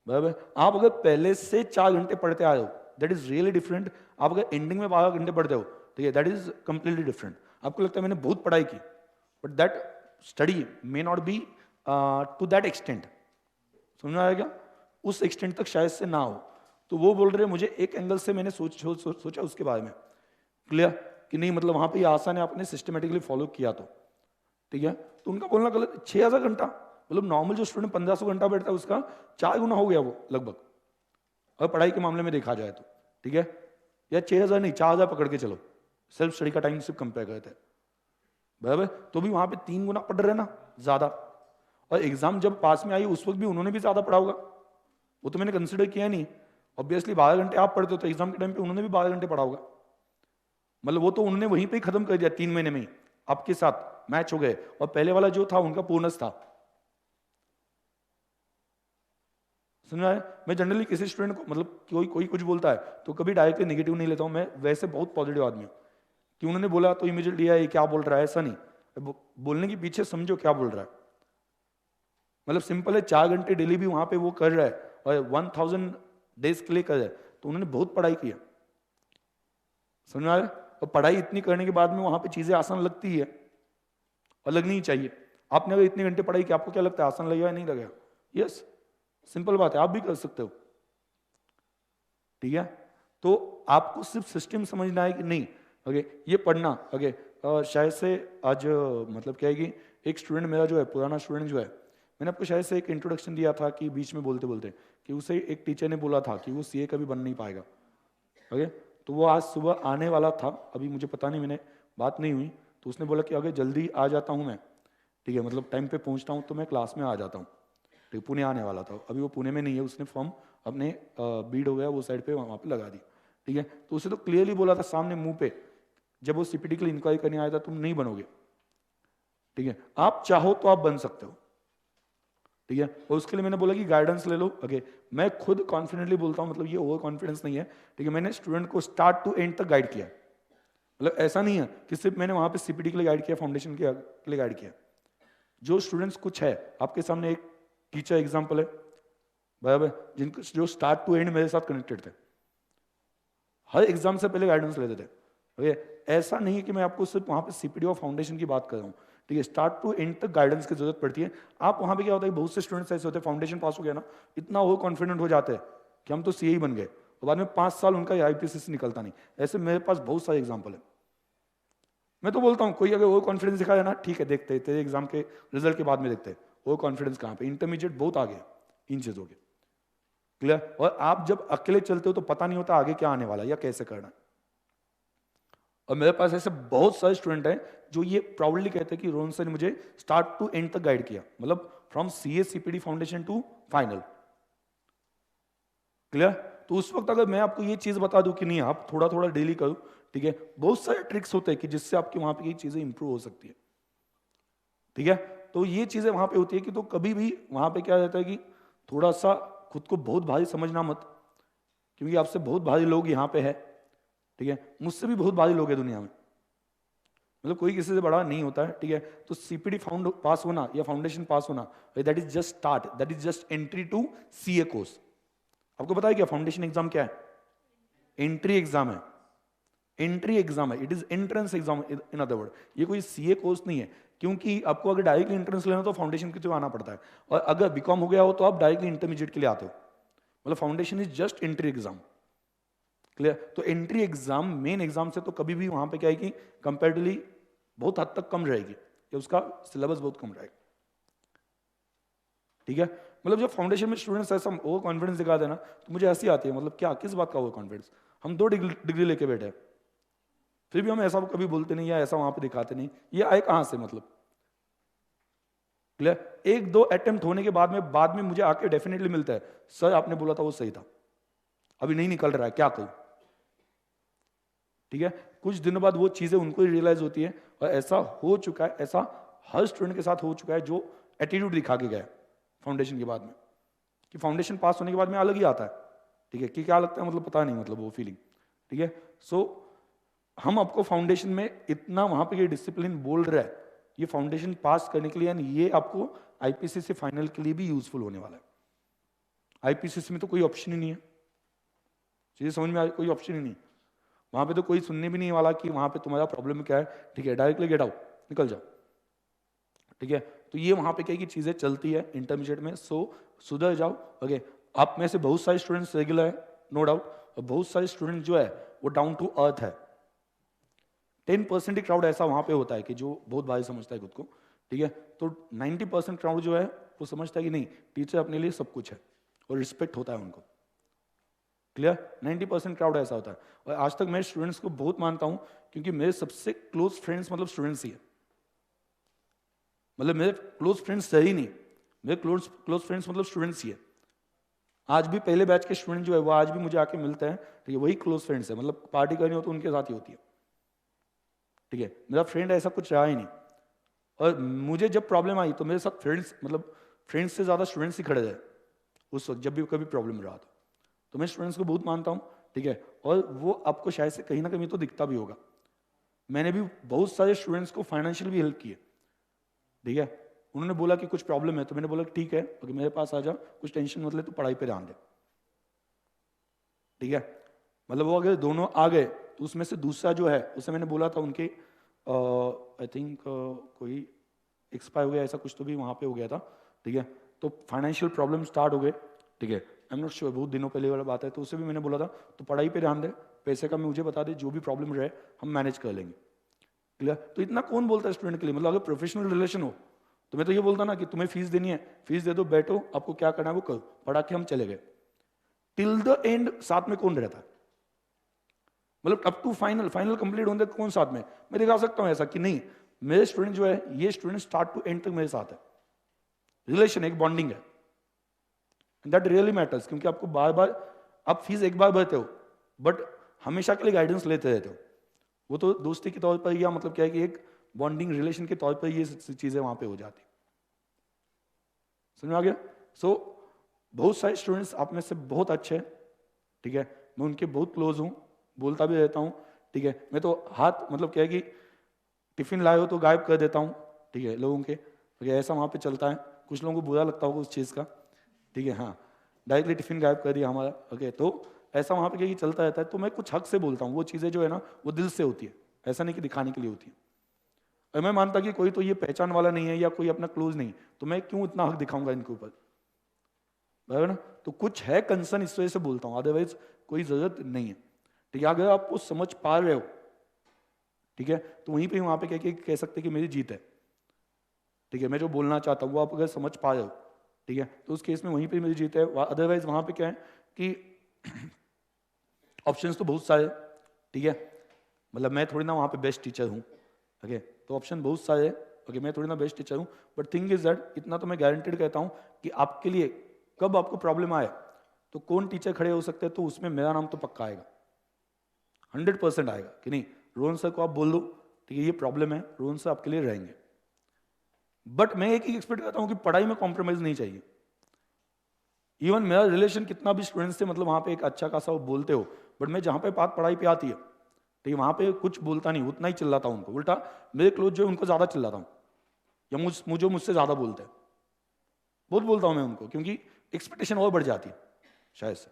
Speaker 1: बराबर। आप अगर पहले से 4 घंटे पढ़ते आए हो दैट इज रियली डिफरेंट, आप अगर एंडिंग में 12 घंटे पढ़ते हो ठीक है, दैट इज कंप्लीटली डिफरेंट। आपको लगता है मैंने बहुत पढ़ाई की, but that study may not be to that extent. समझ में आया क्या? उस एक्सटेंट तक शायद से ना हो। तो वो बोल रहे हैं मुझे एक एंगल से मैंने सोचा उसके बारे में, क्लियर, कि नहीं मतलब वहां पे ये आसान है, आपने सिस्टमेटिकली फॉलो किया तो ठीक है। तो उनका बोलना गलत, 6000 घंटा मतलब नॉर्मल जो स्टूडेंट 1500 घंटा बैठता है उसका 4 गुना हो गया वो लगभग, और पढ़ाई के मामले में देखा जाए तो ठीक है, या 6000 नहीं 4000 पकड़ के चलो, सेल्फ स्टडी का टाइम सिर्फ कंपेयर करते हैं, बराबर। तो भी वहां पे 3 गुना पढ़ रहे ना ज्यादा, और एग्जाम जब पास में आई उस वक्त भी उन्होंने भी ज्यादा पढ़ा होगा, वो तो मैंने कंसिडर किया नहीं। ऑब्वियसली 12 घंटे आप पढ़ते हो तो एग्जाम के टाइम पे उन्होंने भी 12 घंटे पढ़ा होगा, मतलब वो तो उन्होंने वहीं पे ही खत्म कर दिया 3 महीने में ही, आपके साथ मैच हो गए, और पहले वाला जो था उनका पूर्णस था। समझ में आया? मैं जनरली किसी स्टूडेंट को मतलब कोई कुछ बोलता है तो कभी डायरेक्टली नेगेटिव नहीं लेता हूं, मैं वैसे बहुत पॉजिटिव आदमी हूं कि उन्होंने बोला तो इमीडिएटली ये क्या बोल रहा है, ऐसा नहीं, बोलने के पीछे समझो क्या बोल रहा है। मतलब सिंपल है, 4 घंटे डेली भी वहां पे वो कर रहा है और 1000 डेज के लिए कर रहा है, तो उन्होंने बहुत पढ़ाई किया। समझ में आ रहा है? और पढ़ाई इतनी करने के बाद में वहां पे चीजें आसान लगती है, और लगनी ही चाहिए। आपने अगर इतने घंटे पढ़ाई की, आपको क्या लगता है आसान लगेगा या नहीं लगेगा? यस, सिंपल बात है, आप भी कर सकते हो, ठीक है। तो आपको सिर्फ सिस्टम समझना है कि नहीं, ओके ये पढ़ना, ओके शायद से आज मतलब क्या है कि एक स्टूडेंट मेरा जो है, पुराना स्टूडेंट जो है, मैंने आपको शायद से एक इंट्रोडक्शन दिया था कि बीच में बोलते बोलते कि उसे एक टीचर ने बोला था कि वो सीए कभी बन नहीं पाएगा, ओके। तो वो आज सुबह आने वाला था, अभी मुझे पता नहीं, मैंने बात नहीं हुई, तो उसने बोला कि अगर जल्दी आ जाता हूँ मैं, ठीक है, मतलब टाइम पे पहुँचता हूँ तो मैं क्लास में आ जाता हूँ। ठीक है, पुणे आने वाला था, अभी वो पुणे में नहीं है, उसने फॉर्म अपने बीड हो गया वो साइड पे वहाँ पे लगा दी। ठीक है, तो उसे तो क्लियरली बोला था सामने मुंह पे, जब वो सीपीटी के लिए इंक्वायरी करने आया था, तुम नहीं बनोगे। ठीक है, आप चाहो तो आप बन सकते हो। ठीक है, और उसके लिए मैंने बोला कि गाइडेंस ले लो। ओके, मैं खुद कॉन्फिडेंटली बोलता हूँ, मतलब ये ओवर कॉन्फिडेंस नहीं है। ठीक है, मैंने स्टूडेंट को स्टार्ट टू एंड तक गाइड किया, मतलब ऐसा नहीं है कि सिर्फ मैंने वहां पे सीपीटी के लिए गाइड किया, फाउंडेशन के लिए गाइड किया। जो स्टूडेंट्स कुछ है, आपके सामने एक टीचर एग्जाम्पल है बराबर, जिनको जो स्टार्ट टू एंड मेरे साथ कनेक्टेड थे, हर एग्जाम से पहले गाइडेंस लेते थे। ओके, ऐसा नहीं है कि मैं आपको सिर्फ वहां पे सीपीटी और फाउंडेशन की बात कर रहा हूँ। ठीक है, स्टार्ट टू एंड तक गाइडेंस की जरूरत पड़ती है। आप वहां पे क्या होता है, बहुत से स्टूडेंट्स ऐसे होते हैं, फाउंडेशन पास हो गया ना, इतना वो कॉन्फिडेंट हो जाते हैं कि हम तो सीए ही बन गए, और बाद में 5 साल उनका आईपीसीसी निकलता नहीं। ऐसे मेरे पास बहुत सारे एग्जाम्पल है। मैं तो बोलता हूँ, कोई अगर वो कॉन्फिडेंस दिखाया ना, ठीक है, देखते हैं तेरे एग्जाम के रिजल्ट के बाद में देखते हैं वो कॉन्फिडेंस कहाँ पे। इंटरमीडिएट बहुत आगे इन चीजों के, क्लियर। और आप जब अकेले चलते हो तो पता नहीं होता आगे क्या आने वाला है या कैसे करना है। और मेरे पास ऐसे बहुत सारे स्टूडेंट हैं जो ये प्राउडली कहते हैं कि रोहन सर ने मुझे स्टार्ट टू एंड तक गाइड किया, मतलब from CA CPD foundation to final, clear. तो उस वक्त अगर मैं आपको ये चीज बता दूं कि नहीं आप थोड़ा थोड़ा डेली करो, ठीक है, बहुत सारे ट्रिक्स होते हैं कि जिससे आपकी वहां पे ये चीजें इंप्रूव हो सकती है। ठीक है, तो ये चीजें वहां पे होती है कि तो कभी भी वहां पे क्या रहता है कि थोड़ा सा खुद को बहुत भारी समझना मत, क्योंकि आपसे बहुत भारी लोग यहाँ पे है। ठीक है, मुझसे भी बहुत भारी लोग हैं दुनिया में, मतलब कोई किसी से बड़ा नहीं होता है। ठीक है, तो सीपीडी फाउंड पास होना या फाउंडेशन पास होना, that is just start, that is just entry to CA course. आपको पता है क्या फाउंडेशन एग्जाम क्या है? एंट्री एग्जाम है, एंट्री एग्जाम है, it is entrance exam in other word. ये कोई सीए कोर्स नहीं है, क्योंकि आपको अगर डायरेक्टली एंट्रेंस लेना तो फाउंडेशन के थ्रू आना पड़ता है, और अगर बीकॉम हो गया हो तो आप डायरेक्टली इंटरमीडिएट के लिए आते हो। मतलब foundation is just entry exam, clear. तो एंट्री एग्जाम मेन एग्जाम से तो कभी भी वहां पे क्या है कि कंपेरेटिवली बहुत हद तक कम रहेगी, या उसका सिलेबस बहुत कम रहेगा। ठीक है, मतलब जब फाउंडेशन में स्टूडेंट्स ऐसा ओवर कॉन्फिडेंस दिखा देना तो मुझे ऐसी आती है, मतलब क्या किस बात का ओवर कॉन्फिडेंस? हम 2 डिग्री लेके बैठे हैं, फिर भी हम ऐसा कभी बोलते नहीं या ऐसा वहां पे दिखाते नहीं, ये आए कहां से? मतलब क्लियर। 1-2 अटेम्प्ट होने के बाद में मुझे आके डेफिनेटली मिलता है, सर आपने बोला था वो सही था, अभी नहीं निकल रहा है, क्या करूं? ठीक है, कुछ दिनों बाद वो चीजें उनको ही रियलाइज होती है, और ऐसा हो चुका है, ऐसा हर स्टूडेंट के साथ हो चुका है जो एटीट्यूड दिखा के गया फाउंडेशन के बाद में, कि फाउंडेशन पास होने के बाद में अलग ही आता है। ठीक है, कि क्या लगता है, मतलब पता नहीं, मतलब वो फीलिंग। ठीक है, सो हम आपको फाउंडेशन में इतना वहां पे ये डिसिप्लिन बोल रहा है, ये फाउंडेशन पास करने के लिए, यानी ये आपको आईपीसीसी फाइनल के लिए भी यूजफुल होने वाला है। आईपीसीसी में तो कोई ऑप्शन ही नहीं है, चीजें समझ में आ, कोई ऑप्शन ही नहीं, वहां पे तो कोई सुनने भी नहीं वाला कि वहां पे तुम्हारा प्रॉब्लम क्या है। ठीक है, डायरेक्टली गेट आउट, निकल जाओ। ठीक है, तो ये वहां पे क्या की चीजें चलती है इंटरमीडिएट में, सो सुधर जाओ। ओके, आप में से बहुत सारे स्टूडेंट्स रेगुलर है, नो डाउट, और बहुत सारे स्टूडेंट जो है वो डाउन टू अर्थ है। 10% ही क्राउड ऐसा वहां पे होता है कि जो बहुत भारी समझता है खुद को। ठीक है, तो 90% क्राउड जो है वो समझता है कि नहीं, टीचर अपने लिए सब कुछ है, और रिस्पेक्ट होता है उनको, क्लियर। 90% क्राउड ऐसा होता है, और आज तक मैं स्टूडेंट्स को बहुत मानता हूं, क्योंकि मेरे सबसे क्लोज फ्रेंड्स मतलब स्टूडेंट्स ही है, मतलब मेरे क्लोज फ्रेंड्स है ही नहीं, मेरे क्लोज फ्रेंड्स मतलब स्टूडेंट्स ही है। आज भी पहले बैच के स्टूडेंट जो है वो आज भी मुझे आके मिलते हैं, ठीक है, वही क्लोज फ्रेंड्स है, मतलब पार्टी करनी हो तो उनके साथ ही होती है। ठीक है, मेरा फ्रेंड ऐसा कुछ रहा ही नहीं, और मुझे जब प्रॉब्लम आई तो मेरे साथ फ्रेंड्स, मतलब फ्रेंड्स से ज्यादा स्टूडेंट्स ही खड़े रहे उस वक्त, जब भी कभी प्रॉब्लम रहा तो मैं स्टूडेंट्स को बहुत मानता हूँ। ठीक है, और वो आपको शायद से कहीं ना कहीं तो दिखता भी होगा, मैंने भी बहुत सारे स्टूडेंट्स को फाइनेंशियल भी हेल्प की है। ठीक है, उन्होंने बोला कि कुछ प्रॉब्लम है, तो मैंने बोला ठीक है, अगर मेरे पास आ जा, कुछ टेंशन मत ले, तो पढ़ाई पे ध्यान दे। ठीक है, मतलब वो अगर दोनों आ गए तो उसमें से दूसरा जो है, उसे मैंने बोला था उनके आई थिंक कोई एक्सपायर हो गया, ऐसा कुछ तो भी वहां पे हो गया था। ठीक है, तो फाइनेंशियल प्रॉब्लम स्टार्ट हो गए। ठीक है, आई एम नॉट श्योर, बहुत दिनों पहले वाला बात है, तो उसे भी मैंने बोला था तो पढ़ाई पे ध्यान दे, पैसे का मुझे बता दे, जो भी प्रॉब्लम रहे हम मैनेज कर लेंगे। क्लियर। तो इतना कौन बोलता है स्टूडेंट के लिए, मतलब अगर प्रोफेशनल रिलेशन हो तो मैं तो ये बोलता ना कि तुम्हें फीस देनी है, फीस दे दो, बैठो, आपको क्या करना है वो करो, पढ़ा के हम चले गए। टिल द एंड साथ में कौन रहता है? मतलब up to final, final complete होने तक कौन साथ में, मैं दिखा सकता हूँ ऐसा कि नहीं मेरे स्टूडेंट जो है ये स्टूडेंट स्टार्ट टू एंड तक मेरे साथ है, रिलेशन एक बॉन्डिंग है, दैट रियली मैटर्स। क्योंकि आपको बार बार आप फीस एक बार भरते हो बट हमेशा के लिए गाइडेंस लेते रहते हो, वो तो दोस्ती के तौर पर या मतलब क्या है कि एक बॉन्डिंग रिलेशन के तौर पर ये चीजें वहां पे हो जाती, समझ में आ गया। सो बहुत सारे स्टूडेंट्स आप में से बहुत अच्छे हैं, ठीक है, मैं उनके बहुत क्लोज हूँ, बोलता भी रहता हूँ, ठीक है, मैं तो हाथ मतलब क्या है कि टिफिन लाए हो तो गायब कर देता हूँ, ठीक है, लोगों के, ठीक है, ऐसा वहाँ पे चलता है, कुछ लोगों को बुरा लगता होगा उस चीज़ का, ठीक है, हाँ डायरेक्टली टिफिन गायब कर दिया हमारा, ओके, तो ऐसा वहाँ पे क्या कि चलता रहता है, तो मैं कुछ हक से बोलता हूँ, वो चीज़ें जो है ना वो दिल से होती है, ऐसा नहीं कि दिखाने के लिए होती है। और मैं मानता कि कोई तो ये पहचान वाला नहीं है या कोई अपना क्लोज नहीं, तो मैं क्यों इतना हक दिखाऊंगा इनके ऊपर, बराबर ना, तो कुछ है कंसर्न इस वजह से बोलता हूँ, अदरवाइज कोई जरूरत नहीं है, ठीक है। अगर आप वो समझ पा रहे हो, ठीक है, तो वहीं पे वहां पे कह सकते हैं कि मेरी जीत है, ठीक है, मैं जो बोलना चाहता हूँ वो आप अगर समझ पा रहे हो, ठीक है, तो उस केस में वहीं पे मेरी जीत है। अदरवाइज वहां पे क्या है कि ऑप्शंस तो बहुत सारे, ठीक है, मतलब मैं थोड़ी ना वहां पे बेस्ट टीचर हूँ, ओके, तो ऑप्शन बहुत सारे हैं, ओके, मैं थोड़ी ना बेस्ट टीचर हूँ, बट थिंग इज दैट इतना तो मैं गारंटेड कहता हूँ कि आपके लिए कब आपको प्रॉब्लम आए तो कौन टीचर खड़े हो सकते हैं, तो उसमें मेरा नाम तो पक्का आएगा, 100% आएगा कि नहीं, रोहन सर को आप बोल दो, ठीक है, ये प्रॉब्लम है, रोहन सर आपके लिए रहेंगे। बट मैं एक ही एक्सपेक्ट करता हूँ कि पढ़ाई में कॉम्प्रोमाइज नहीं चाहिए। इवन मेरा रिलेशन कितना भी स्टूडेंट से मतलब वहां पे एक अच्छा खासा वो बोलते हो, बट मैं जहां पे बात पढ़ाई पे आती है, ठीक है, वहां पे कुछ बोलता नहीं, उतना ही चिल्लाता हूं उनको, उल्टा मेरे क्लोज जो है उनको ज्यादा चिल्लाता हूं, या मुझे मुझसे ज्यादा बोलते हैं, बहुत बोलता हूं मैं उनको, क्योंकि एक्सपेक्टेशन और बढ़ जाती है शायद से।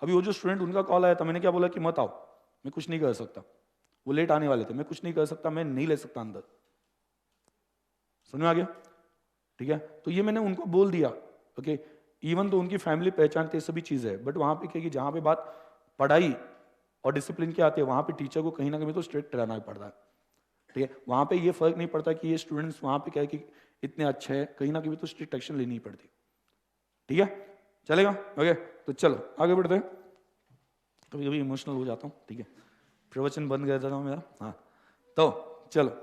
Speaker 1: अभी वो जो स्टूडेंट उनका कॉल आया था, मैंने क्या बोला कि मत आओ, मैं कुछ नहीं कर सकता, वो लेट आने वाले थे, मैं कुछ नहीं कर सकता, मैं नहीं ले सकता अंदर, समझ में आ गया, ठीक है, तो ये मैंने उनको बोल दिया, ओके। इवन तो उनकी फैमिली पहचानते हैं, सभी चीजें है, बट वहां पे क्या कि जहां पे बात पढ़ाई और डिसिप्लिन की आती है, वहां पे टीचर को कहीं ना कहीं तो स्ट्रिक्ट रहना पड़ता है, ठीक है, वहां पे ये फर्क नहीं पड़ता कि ये स्टूडेंट्स वहां पे क्या है कि इतने अच्छे हैं, कहीं ना कहीं तो स्ट्रिक्ट एक्शन लेनी ही पड़ती, ठीक है, चलेगा, ओके, तो चलो आगे बढ़ते हैं। कभी कभी इमोशनल हो जाता हूँ, ठीक है, प्रवचन बंद कर देता हूँ मेरा, हाँ, तो चलो,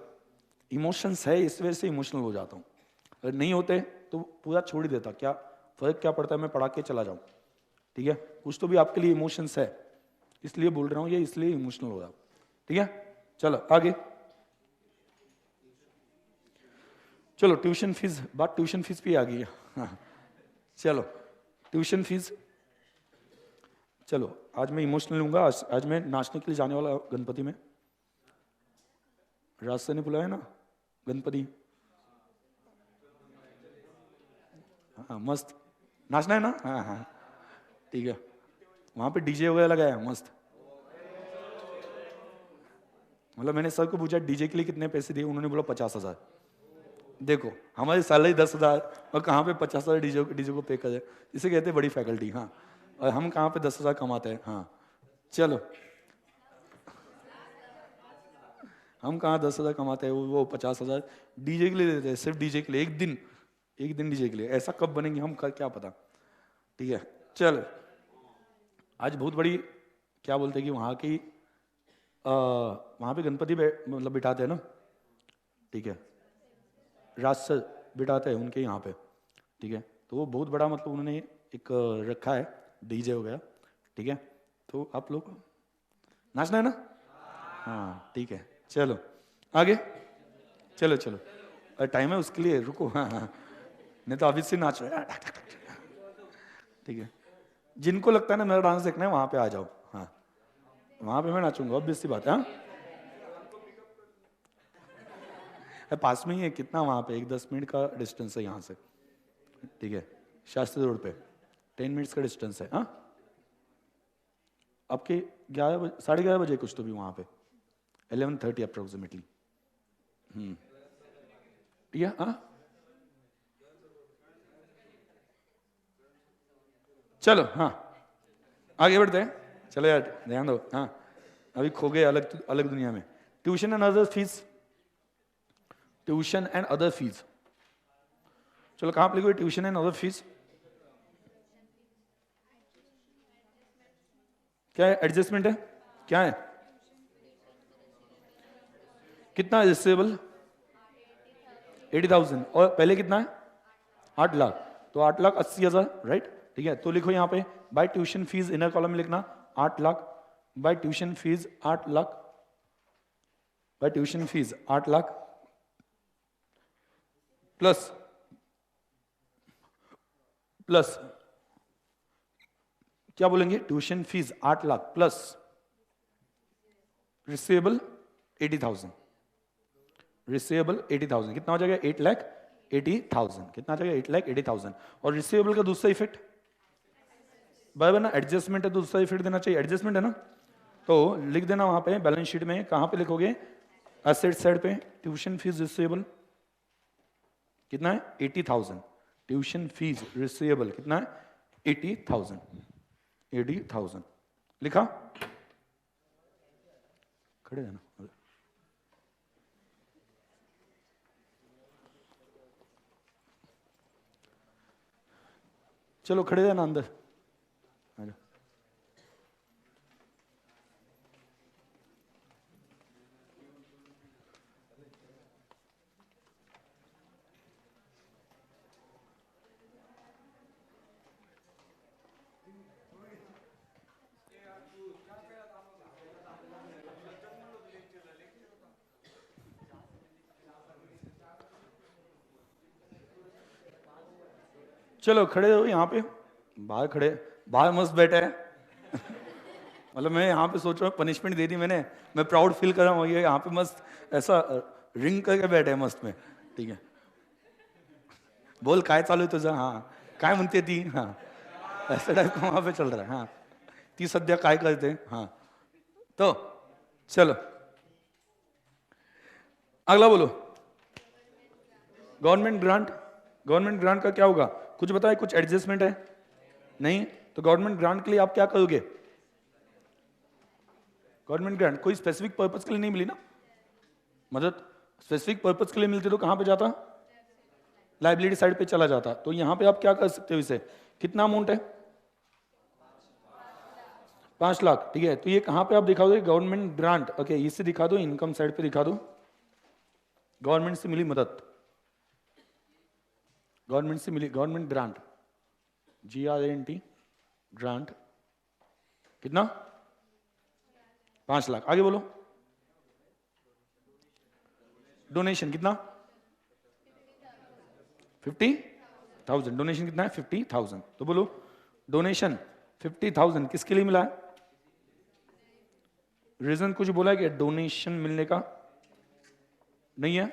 Speaker 1: इमोशंस है इस वजह से इमोशनल हो जाता हूँ, अगर नहीं होते तो पूरा छोड़ ही देता, क्या फर्क क्या पड़ता है, मैं पढ़ा के चला जाऊँ, ठीक है, कुछ तो भी आपके लिए इमोशंस है, इसलिए बोल रहा हूँ ये, इसलिए इमोशनल हो रहा हूँ, ठीक है, चलो आगे, चलो ट्यूशन फीस, बात ट्यूशन फीस पे आ गई है, हाँ, चलो ट्यूशन फीस, चलो आज मैं इमोशनल लूंगा, आज मैं नाचने के लिए जाने वाला गणपति में, रास्ते ने बुलाया ना गणपति, हाँ मस्त नाचना है ना, हाँ हाँ ठीक है, वहां पे डीजे वगैरह लगाया है मस्त, मतलब मैंने सर को पूछा डीजे के लिए कितने पैसे दिए, उन्होंने बोला 50,000, देखो हमारी सैलरी 10,000 और कहाँ पे 50,000 डीजे को पे करे, इसे कहते हैं बड़ी फैकल्टी, हाँ, और हम कहाँ पे 10,000 कमाते हैं, हाँ चलो, हम कहाँ 10,000 कमाते हैं, वो 50,000 डीजे के लिए देते हैं, सिर्फ डीजे के लिए, एक दिन डीजे के लिए, ऐसा कब बनेंगे हम क्या पता, ठीक है, चल आज बहुत बड़ी, क्या बोलते हैं कि वहाँ की वहाँ पे गणपति मतलब बिठाते हैं ना, ठीक है, राजसर बिठाते हैं उनके यहाँ पे, ठीक है, तो वो बहुत बड़ा मतलब उन्होंने एक रखा है डीजे वगैरह, ठीक है, तो आप लोग नाचना है ना, हाँ ठीक है, चलो आगे, चलो चलो टाइम है उसके लिए, रुको, हाँ हाँ, नहीं तो अभी से नाच रहे, ठीक है, जिनको लगता है ना मेरा डांस देखना है वहां पे आ जाओ, हाँ वहां पे मैं नाचूंगा, ऑब्वियस सी बात है, हाँ पास में ही है, कितना वहां पे, एक 10 मिनट का डिस्टेंस है यहाँ से, ठीक है, शास्त्री रोड पे 10 मिनट्स का डिस्टेंस है, हाँ आपके 11 बजे, 11:30 कुछ तो भी वहां पे 11:30 अप्रोक्सीमेटली, ठीक है, हाँ चलो, हाँ आगे बढ़ते हैं, चलो यार ध्यान दो, हाँ अभी खो गए अलग अलग दुनिया में, tuition and other fees, tuition and other fees, चलो कहाँ पे लिखोगे ट्यूशन एंड अदर फीस, क्या है एडजस्टमेंट है, क्या है, कितना रिसीवेबल 80,000 और पहले कितना है 8 लाख, तो 8,80,000 राइट। ठीक है, तो लिखो यहाँ पे by tuition fees, inner column में लिखना 8 lakh, by tuition fees 8 lakh, by tuition fees 8 lakh plus plus क्या बोलेंगे, tuition fees 8 lakh plus receivable 80,000, receivable 80,000 कितना हो जाएगा 8,80,000, कितना आ जाएगा 8,80,000। और रिसीवेबल का दूसरा इफेक्ट बराबर ना, एडजस्टमेंट है तो दूसरा इफेक्ट देना चाहिए, एडजस्टमेंट है ना, तो लिख देना वहां पे बैलेंस शीट में, कहां पे लिखोगे एसेट साइड पे, ट्यूशन फीस रिसीवेबल कितना है 80,000, ट्यूशन फीस रिसीवेबल कितना है 80,000, 80,000 लिखा, खड़े रहना, चलो खड़े रहना अंदर, आजा। चलो खड़े हो यहाँ पे, बाहर खड़े, बाहर मस्त बैठे हैं मतलब मैं यहाँ पे सोच रहा हूँ पनिशमेंट दे दी मैंने, मैं प्राउड फील कर रहा हूँ, ये यहाँ पे मस्त ऐसा रिंग करके बैठे हैं मस्त में। ठीक है, बोल काय चालू आहे तुझं, हाँ काय म्हणते ती, हाँ ऐसा टाइप का वहाँ पे चल रहा है, हाँ ती सध्या काय करते, हाँ तो चलो अगला बोलो, गवर्नमेंट ग्रांट, गवर्नमेंट ग्रांट का क्या होगा, कुछ बताए, कुछ एडजस्टमेंट है नहीं, तो गवर्नमेंट ग्रांट के लिए आप क्या करोगे, गवर्नमेंट ग्रांट कोई स्पेसिफिक पर्पस के लिए नहीं मिली ना, मदद स्पेसिफिक पर्पस के लिए मिलती तो कहां पे जाता, लाइबिलिटी साइड पे चला जाता, तो यहां पे आप क्या कर सकते हो, इसे कितना अमाउंट है 5 लाख। ठीक है, तो ये कहां पे आप दिखा दो गवर्नमेंट ग्रांट, ओके इसे दिखा दो, इनकम साइड पे दिखा दो, गवर्नमेंट से मिली मदद, गवर्नमेंट से मिली गवर्नमेंट ग्रांट, GRANT ग्रांट कितना 5 लाख, आगे बोलो, डोनेशन कितना 50,000, डोनेशन कितना है 50,000, तो बोलो डोनेशन 50,000 किसके लिए मिला है, रीजन कुछ बोला है कि डोनेशन मिलने का नहीं है,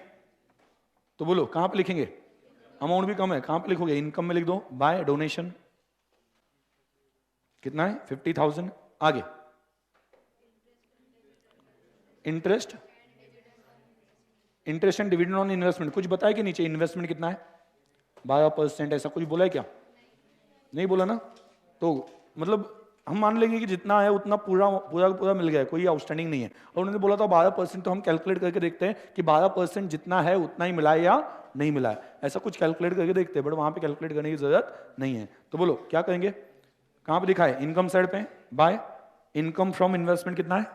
Speaker 1: तो बोलो कहां पे लिखेंगे, अमाउंट भी कम है, कहां पे लिखोगे, इनकम में लिख दो बाय डोनेशन कितना है 50,000, आगे interest, interest and dividend on investment कुछ बताया कि नीचे, इन्वेस्टमेंट कितना है 12%, ऐसा कुछ बोला है क्या, नहीं बोला ना, तो मतलब हम मान लेंगे कि जितना है उतना पूरा पूरा पूरा मिल गया, कोई आउटस्टैंडिंग नहीं है, और उन्होंने बोला था 12%, तो हम कैलकुलेट करके देखते हैं कि 12% जितना है उतना ही मिला है या नहीं मिला है, ऐसा कुछ कैलकुलेट करके देखते हैं, बट वहां पे कैलकुलेट करने की जरूरत नहीं है, तो बोलो क्या करेंगे, कहां पे लिखा है इनकम साइड पे, बाय इनकम फ्रॉम इन्वेस्टमेंट कितना है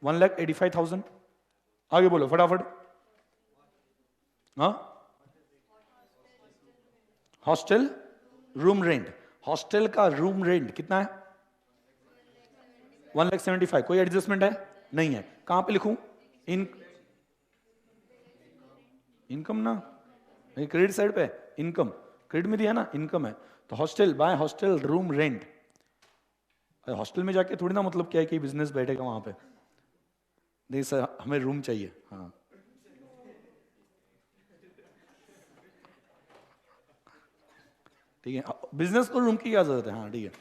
Speaker 1: 1,85,000, आगे बोलो फटाफट, हाँ हॉस्टल रूम रेंट, हॉस्टल का रूम रेंट कितना है 1,75,000, कोई एडजस्टमेंट है नहीं है, कहां पे लिखूं, इनकम ना, क्रेडिट साइड पे इनकम, क्रेडिट में दिया ना इनकम है, तो hostel by hostel room rent, hostel में जाके थोड़ी ना मतलब क्या है कि बिजनेस बैठेगा वहां पे, नहीं सर हमें रूम चाहिए, हाँ ठीक है, बिजनेस को रूम की क्या जरूरत है, हाँ ठीक है,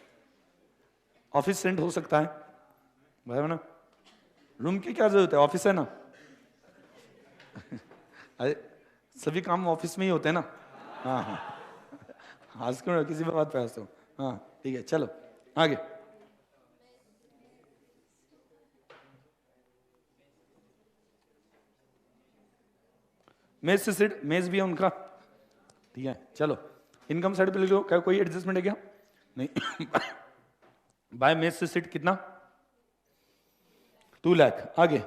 Speaker 1: ऑफिस रेंट हो सकता है बराबर ना, रूम की क्या जरूरत है, ऑफिस है ना अरे सभी काम ऑफिस में ही होते हैं ना, हाँ हाँ आज क्यों किसी भी बात पे हंसते हो, हाँ ठीक है चलो आगे, मेज से सीट, मेज भी है उनका, ठीक है चलो, इनकम साइड पे लिख लो, क्या कोई एडजस्टमेंट है क्या, नहीं बाय मेस से सिट कितना 2 लाख। आगे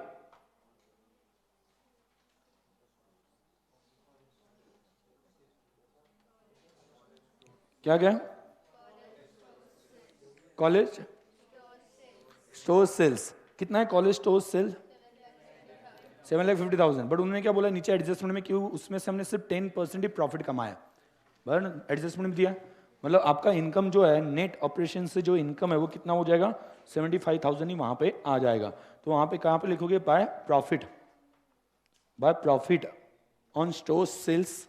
Speaker 1: क्या क्या कॉलेज स्टोर सेल्स कितना है कॉलेज स्टोर सेल 7,50,000 बट उन्होंने क्या बोला नीचे एडजस्टमेंट में क्यों उसमें से हमने सिर्फ 10% ही प्रॉफिट कमाया बराबर एडजस्टमेंट में दिया मतलब आपका इनकम जो है नेट ऑपरेशन से जो इनकम है वो कितना हो जाएगा 75,000 ही वहां पे आ जाएगा तो वहां पे कहां पे लिखोगे by profit on store sales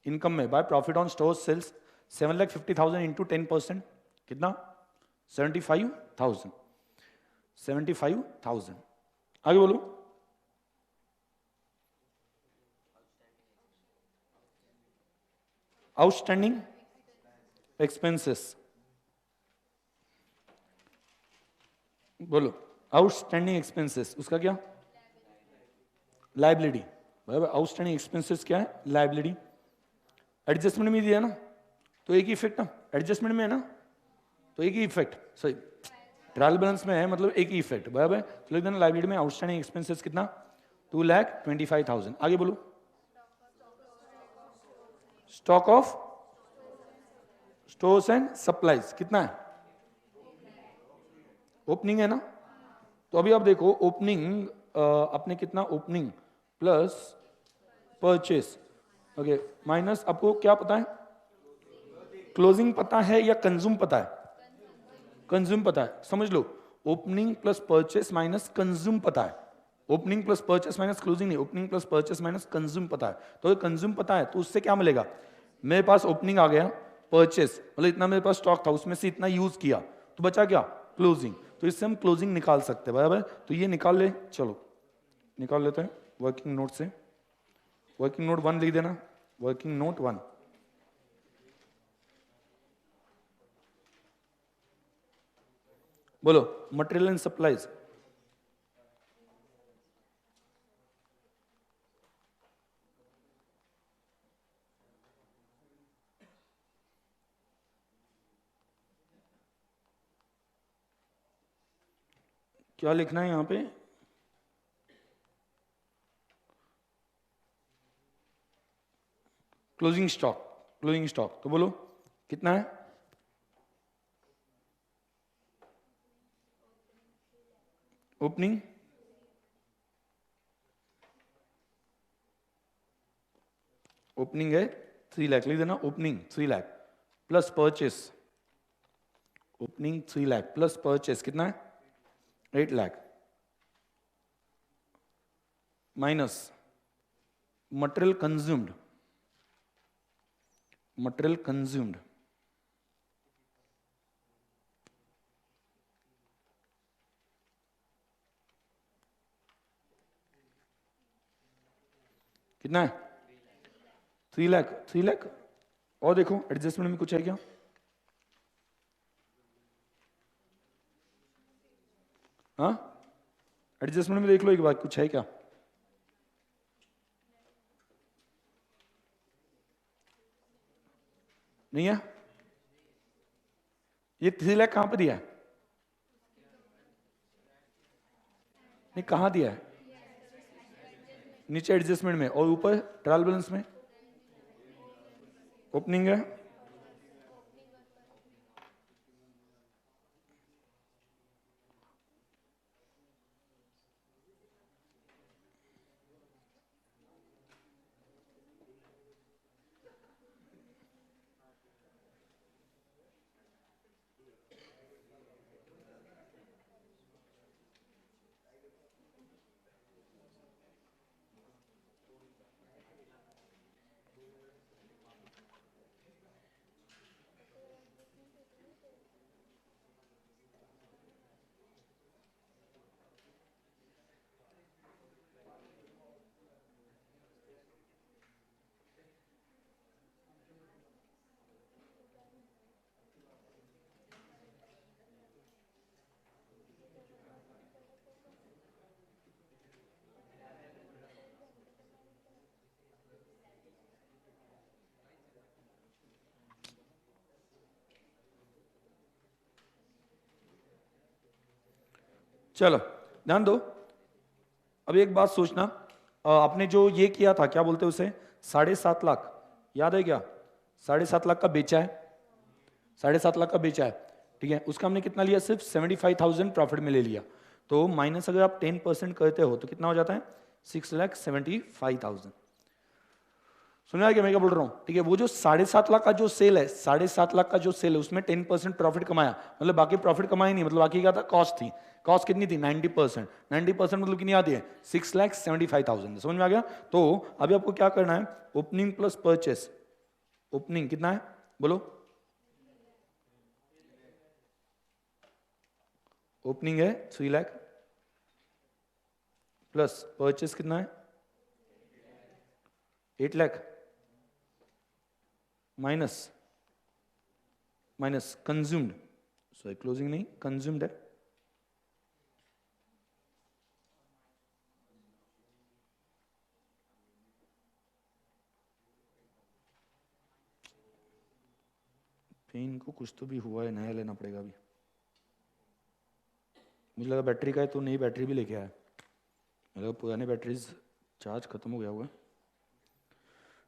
Speaker 1: income में by profit on store sales 7,50,000 into 10% कितना 75,000 आगे बोलो आउटस्टैंडिंग एक्सपेंसेस बोलो आउटस्टैंडिंग एक्सपेंसेस उसका क्या लाइबिलिटी आउटस्टैंडिंग एक्सपेंसेस क्या है लाइबिलिटी एडजस्टमेंट में दिया ना तो एक ही इफेक्ट ना एडजस्टमेंट में है ना तो एक ही इफेक्ट सही ट्रायल बैलेंस में है मतलब एक ही इफेक्ट बराबर तो लिख देना लाइबिलिटी में आउटस्टैंडिंग एक्सपेंसेस कितना 2,25,000 आगे बोलो stock of stores and supplies कितना है ओपनिंग है ना तो अभी आप देखो ओपनिंग अपने कितना opening plus purchase okay minus आपको क्या पता है क्लोजिंग पता है या कंज्यूम पता है कंज्यूम पता है समझ लो opening plus purchase minus consume पता है opening plus purchase minus closing नहीं opening plus purchase minus consume पता है तो अगर कंज्यूम पता है तो उससे क्या मिलेगा मेरे पास ओपनिंग आ गया परचेस मतलब इतना मेरे पास स्टॉक था उसमें से इतना यूज किया तो बचा क्या क्लोजिंग तो इससे हम क्लोजिंग निकाल सकते हैं बराबर तो ये निकाल ले चलो निकाल लेते हैं वर्किंग नोट से वर्किंग नोट 1 लिख देना वर्किंग नोट 1 बोलो मटेरियल एंड सप्लाईज क्या लिखना है यहां पे क्लोजिंग स्टॉक तो बोलो कितना है ओपनिंग ओपनिंग है 3 लाख लिख देना opening 3 lakh plus purchase opening 3 lakh plus purchase कितना है 8 लाख माइनस मटेरियल कंज्यूम्ड कितना है 3 लाख और देखो एडजस्टमेंट में कुछ है क्या हाँ एडजस्टमेंट में देख लो एक बार कुछ है क्या नहीं है ये 3 लाख कहां पर दिया है नहीं कहां दिया है नीचे एडजस्टमेंट में और ऊपर ट्रायल बैलेंस में ओपनिंग है चलो ध्यान दो। अब एक बात सोचना, आपने जो ये किया था क्या बोलते हैं उसे, 7.5 लाख, याद है क्या? 7.5 लाख का बेचा है, 7.5 लाख का बेचा है, ठीक है। उसका हमने कितना लिया? सिर्फ 75,000 प्रॉफिट में ले लिया। तो माइनस अगर आप 10% करते हो तो कितना हो जाता है? 6,75,000। सुना है क्या मैं क्या बोल रहा हूँ? ठीक है, वो जो 7.5 लाख का जो सेल है, 7.5 लाख का जो सेल है उसमें 10% प्रॉफिट कमाया, मतलब बाकी प्रॉफिट कमाई नहीं, मतलब बाकी क्या था? कॉस्ट थी। कॉस्ट कितनी थी? 90%। 90% मतलब कितनी आती है? 6,75,000। समझ में आ गया? तो अभी आपको क्या करना है? Opening plus purchase. ओपनिंग कितना है बोलो? ओपनिंग है 3 लाख, प्लस परचेस कितना है? 8 lakh, minus consumed, sorry closing नहीं, कंज्यूम्ड है पेन को कुछ तो भी हुआ है, नया लेना पड़ेगा अभी। मुझे लगा बैटरी का है तो नई बैटरी भी लेके आया, मतलब पुराने बैटरीज चार्ज खत्म हो गया हुआ।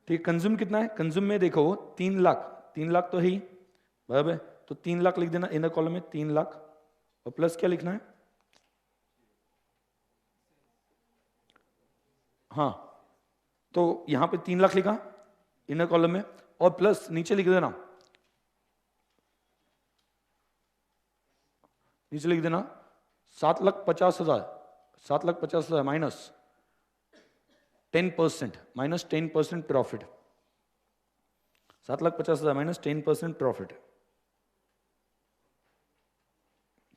Speaker 1: ठीक, कंज्यूम कितना है? कंज्यूम में देखो 3 लाख, 3 लाख तो है ही, बराबर। तो 3 लाख लिख देना इनर कॉलम में, 3 लाख, और प्लस क्या लिखना है? हाँ, तो यहां पे 3 लाख लिखा इनर कॉलम में, और प्लस नीचे लिख देना, नीचे लिख देना 7,50,000, 7,50,000 minus 10%, minus 10% profit, 7,50,000 minus 10% profit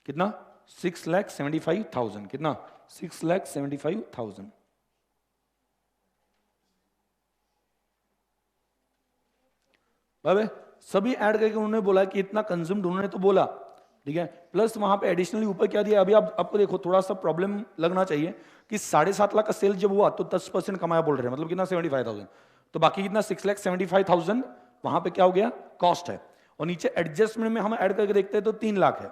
Speaker 1: कितना? 6,75,000। कितना? 6,75,000। सभी ऐड करके उन्होंने बोला कि इतना कंज्यूम्ड, उन्होंने तो बोला, ठीक है। प्लस वहां पे एडिशनली ऊपर क्या दिया? अभी आपको देखो थोड़ा सा प्रॉब्लम लगना चाहिए कि 7.5 लाख का सेल जब हुआ तो 10% कमाया बोल रहे हैं, मतलब कितना? 75,000। तो बाकी कितना? 6,75,000 वहां पे क्या हो गया? कॉस्ट है। और नीचे एडजस्टमेंट में हम ऐड करके देखते हैं तो 3 लाख है।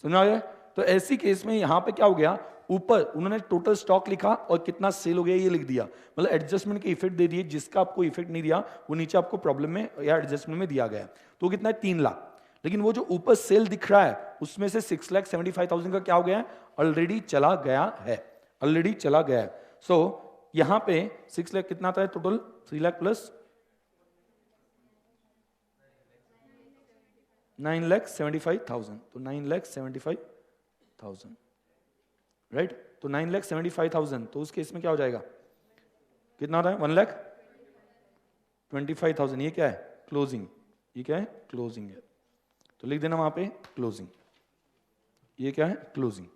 Speaker 1: समझा गया? तो ऐसी केस में यहां पे क्या हो गया? ऊपर उन्होंने टोटल स्टॉक लिखा और कितना सेल हो गया ये लिख दिया, मतलब एडजस्टमेंट के इफेक्ट दे दिए, जिसका आपको इफेक्ट नहीं दिया वो नीचे आपको प्रॉब्लम में या एडजस्टमेंट में दिया गया। तो कितना है? 3 लाख। लेकिन वो जो ऊपर सेल दिख रहा है उसमें से 6,75,000 का क्या हो गया है? ऑलरेडी चला गया है, ऑलरेडी चला गया है। सो यहां पे 6 लाख कितना आता है टोटल? 3 लाख प्लस 9,75,000, तो 9,75,000, राइट। तो 9,75,000, तो उस केस में क्या हो जाएगा? कितना आता है? 1,25,000। ये क्या है? क्लोजिंग। ये क्या है? क्लोजिंग है, तो लिख देना वहां पे क्लोजिंग। ये क्या है? क्लोजिंग।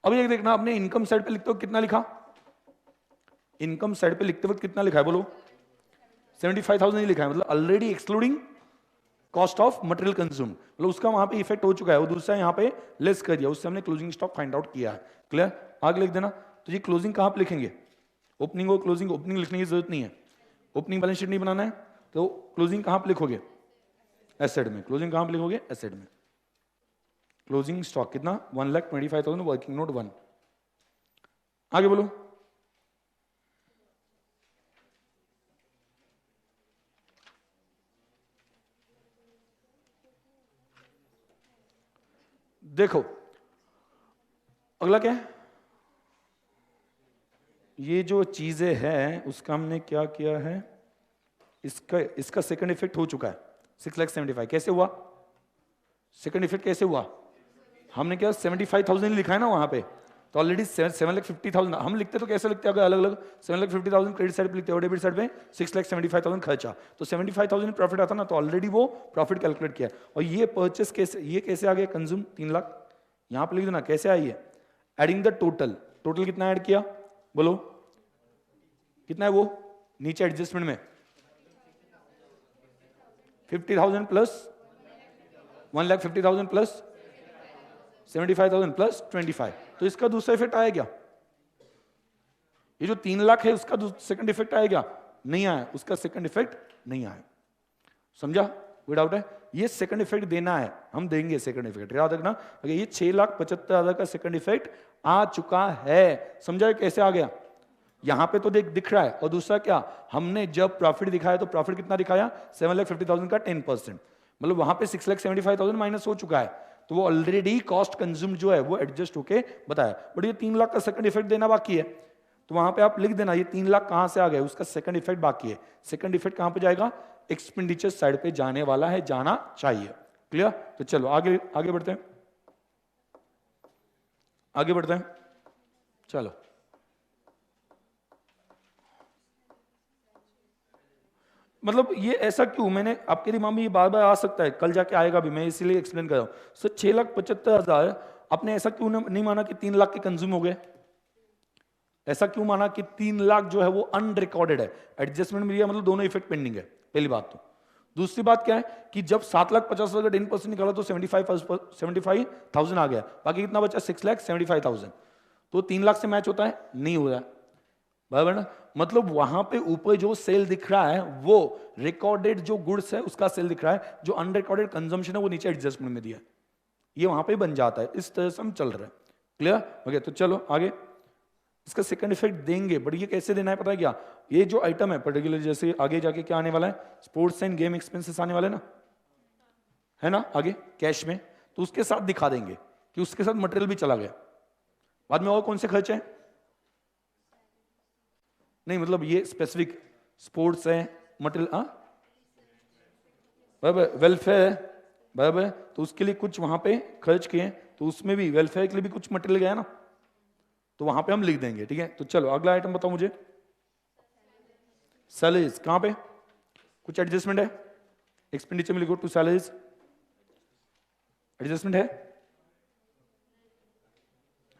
Speaker 1: अब ये देखना, आपने इनकम साइड पे लिखते हो कितना लिखा? इनकम साइड पे लिखते वक्त कितना लिखा है बोलो? 75,000 ही लिखा है, मतलब already excluding cost of material consume, मतलब उसका वहां पे इफेक्ट हो चुका है, वो दूसरा यहां पे लेस कर दिया, उससे हमने क्लोजिंग स्टॉक फाइंड आउट किया है। क्लियर? आगे लिख देना। तो ये क्लोजिंग कहां पे लिखेंगे? ओपनिंग और क्लोजिंग, ओपनिंग लिखने की जरूरत नहीं है, ओपनिंग बैलेंस शीट नहीं बनाना है, तो क्लोजिंग कहां पे लिखोगे? एसेट में। क्लोजिंग कहां पे लिखोगे? एसेट में। क्लोजिंग स्टॉक कितना? 1,25,000, वर्किंग नोट 1। आगे बोलो। देखो अगला क्या है? ये जो चीजें हैं उसका हमने क्या किया है? इसका सेकंड इफेक्ट हो चुका है। 6,75,000 कैसे हुआ? सेकंड इफेक्ट कैसे हुआ? हमने क्या 75,000 लिखा है ना वहां पे, तो ऑलरेडी 7,50,000 हम लिखते तो कैसे लिखते? अगर अलग अलग 7,50,000 क्रेडिट साइड पे लिखते हो, डेबिट साइड पे 6,75,000 खर्चा, तो 75,000 प्रॉफिट आता ना, तो ऑलरेडी वो प्रॉफिट कैलकुलेट किया। और ये परचेस कैसे, ये कैसे आ गया? कंज्यूम 3 लाख, यहां पे लिख देना कैसे आई है? Adding the total. टोटल कितना ऐड किया बोलो? कितना है वो? नीचे एडजस्टमेंट में 50,000 प्लस 1,50,000 प्लस 75,000 प्लस 25, तो इसका दूसरा इफेक्ट आया क्या? ये जो 3 लाख है उसका सेकंड इफेक्ट आया क्या? नहीं आया, उसका सेकंड इफेक्ट नहीं आया। समझा? कोई डाउट है? ये सेकंड इफेक्ट देना है, हम देंगे सेकंड इफेक्ट, याद रखना। अगर ये 6,75,000 का सेकंड इफेक्ट आ चुका है, समझा कैसे आ गया? यहां पे तो दिख रहा है। और दूसरा क्या, हमने जब प्रॉफिट दिखाया तो प्रॉफिट कितना दिखाया? 7,50,000 का 10%, मतलब वहां पे 6,75,000 माइनस हो चुका है, तो वो ऑलरेडी कॉस्ट कंज्यूम जो है वो एडजस्ट होके बताया। बट ये 3 लाख का सेकंड इफेक्ट देना बाकी है, तो वहां पे आप लिख देना ये 3 लाख कहां से आ गए, उसका सेकंड इफेक्ट बाकी है। सेकंड इफेक्ट कहां पे जाएगा? एक्सपेंडिचर साइड पे जाने वाला है, जाना चाहिए। क्लियर? तो चलो आगे आगे बढ़ते हैं, आगे बढ़ते हैं। चलो मतलब ये ऐसा क्यों, मैंने आपके दिमाग में ये बार बार आ सकता है, कल जाके आएगा भी, मैं इसीलिए एक्सप्लेन कर रहा हूं। सर 6,75,000 आपने ऐसा क्यों नहीं माना कि 3 लाख के कंज्यूम हो गए? ऐसा क्यों माना कि 3 लाख जो है वो अनरिकॉर्डेड है? एडजस्टमेंट मिल गया, मतलब दोनों इफेक्ट पेंडिंग है, पहली बात तो। दूसरी बात क्या है कि जब 7,50,000 का 10% निकाला तो 75,000 आ गया, बाकी कितना बचा? 6,75,000। तो 3 लाख से मैच होता है? नहीं हो रहा, बराबर ना? मतलब वहां पे ऊपर जो सेल दिख रहा है वो रिकॉर्डेड जो गुड्स है उसका सेल दिख रहा है, जो अनरिकॉर्डेड कंजम्पशन है वो नीचे एडजस्टमेंट में दिया है, ये वहां पे बन जाता है। इस तरह से हम चल रहे हैं। क्लियर हो गया? तो चलो आगे, इसका सेकंड इफेक्ट देंगे, बट ये कैसे देना है पता है क्या? ये जो आइटम है पर्टिकुलर, जैसे आगे जाके क्या आने वाला है? स्पोर्ट्स एंड गेम एक्सपेंसेस आने वाले ना, है ना, आगे कैश में, तो उसके साथ दिखा देंगे कि उसके साथ मटेरियल भी चला गया। बाद में और कौन से खर्च है? नहीं मतलब ये स्पेसिफिक स्पोर्ट्स है, मटेरियल, बराबर, वेलफेयर है, बराबर, तो उसके लिए कुछ वहां पे खर्च किए, तो उसमें भी वेलफेयर के लिए भी कुछ मटेरियल गया ना, तो वहां पे हम लिख देंगे। ठीक है, तो चलो अगला आइटम बताओ मुझे। सैलरीज कहां पे कुछ एडजस्टमेंट है? एक्सपेंडिचर में लिखो टू सैलरीज, एडजस्टमेंट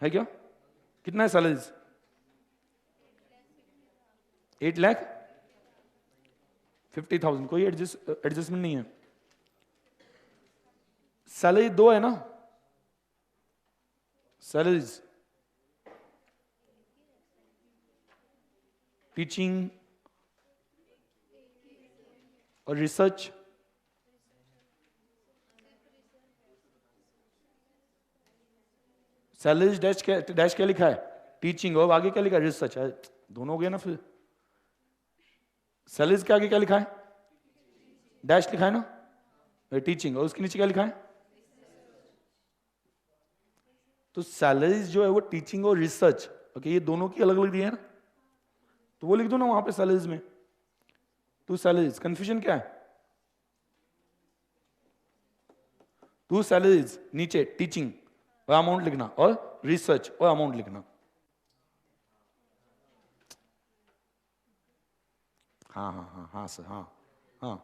Speaker 1: है क्या? कितना है सैलरीज? 8,50,000, कोई एडजस्टमेंट नहीं है। सैलरी 2 है ना, सैलरीज टीचिंग और रिसर्च, सैलरीज डैश क्या लिखा है? टीचिंग, और आगे क्या लिखा है? रिसर्च है, दोनों हो गए ना फिर। सैलरीज के आगे क्या लिखा है? डैश लिखा है ना, टीचिंग, और उसके नीचे क्या लिखा है? तो सैलरीज जो है वो टीचिंग और रिसर्च, ओके, ये दोनों की अलग अलग दी है ना, तो वो लिख दो ना वहां पे सैलरीज में, टू सैलरीज। कंफ्यूजन क्या है? टू सैलरीज नीचे टीचिंग और अमाउंट लिखना, और रिसर्च और अमाउंट लिखना। हाँ हाँ हाँ हाँ सर, हाँ हाँ,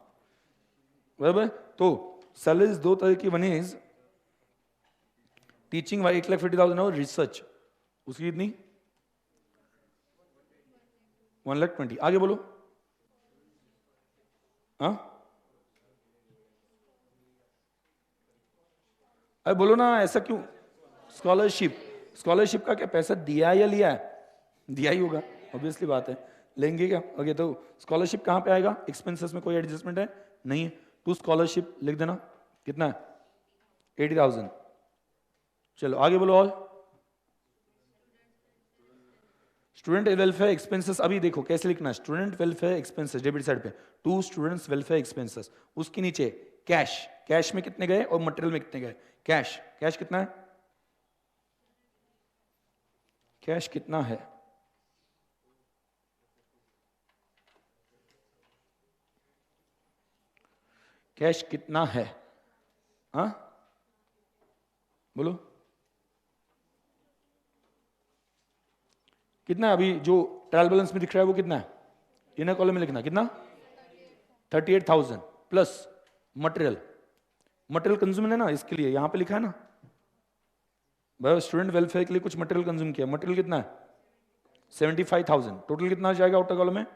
Speaker 1: बराबर। तो सैलरीज 2 तरह की, वन इज टीचिंग 8,50,000 और रिसर्च उसकी कितनी? 1,20,000। आगे बोलो। हाँ अरे बोलो ना, ऐसा क्यों? स्कॉलरशिप, स्कॉलरशिप का क्या पैसा दिया या लिया है? दिया ही होगा, ऑब्वियसली बात है, लेंगे क्या? ओके, तो स्कॉलरशिप कहां पे आएगा? एक्सपेंसेस में कोई एडजस्टमेंट है? नहीं है, टू स्कॉलरशिप लिख देना। कितना है? 80,000। चलो आगे बोलो। और स्टूडेंट वेलफेयर एक्सपेंसेस, अभी देखो कैसे लिखना है। Student welfare expenses debit side पे, टू स्टूडेंट्स वेलफेयर एक्सपेंसेस, उसके नीचे कैश, कैश में कितने गए और मटेरियल में कितने गए? कैश, कैश कितना है? कैश कितना है? कैश कितना है? हाँ बोलो कितना है? अभी जो ट्रायल बैलेंस में दिख रहा है वो कितना है? इनर कॉलम में लिखना कितना? 38,000 प्लस मटेरियल, मटेरियल कंज्यूम है ना, इसके लिए यहां पे लिखा है ना, भाई स्टूडेंट वेलफेयर के लिए कुछ मटेरियल कंज्यूम किया, मटेरियल कितना है? 75,000। टोटल कितना जाएगा आउटर कॉलम में?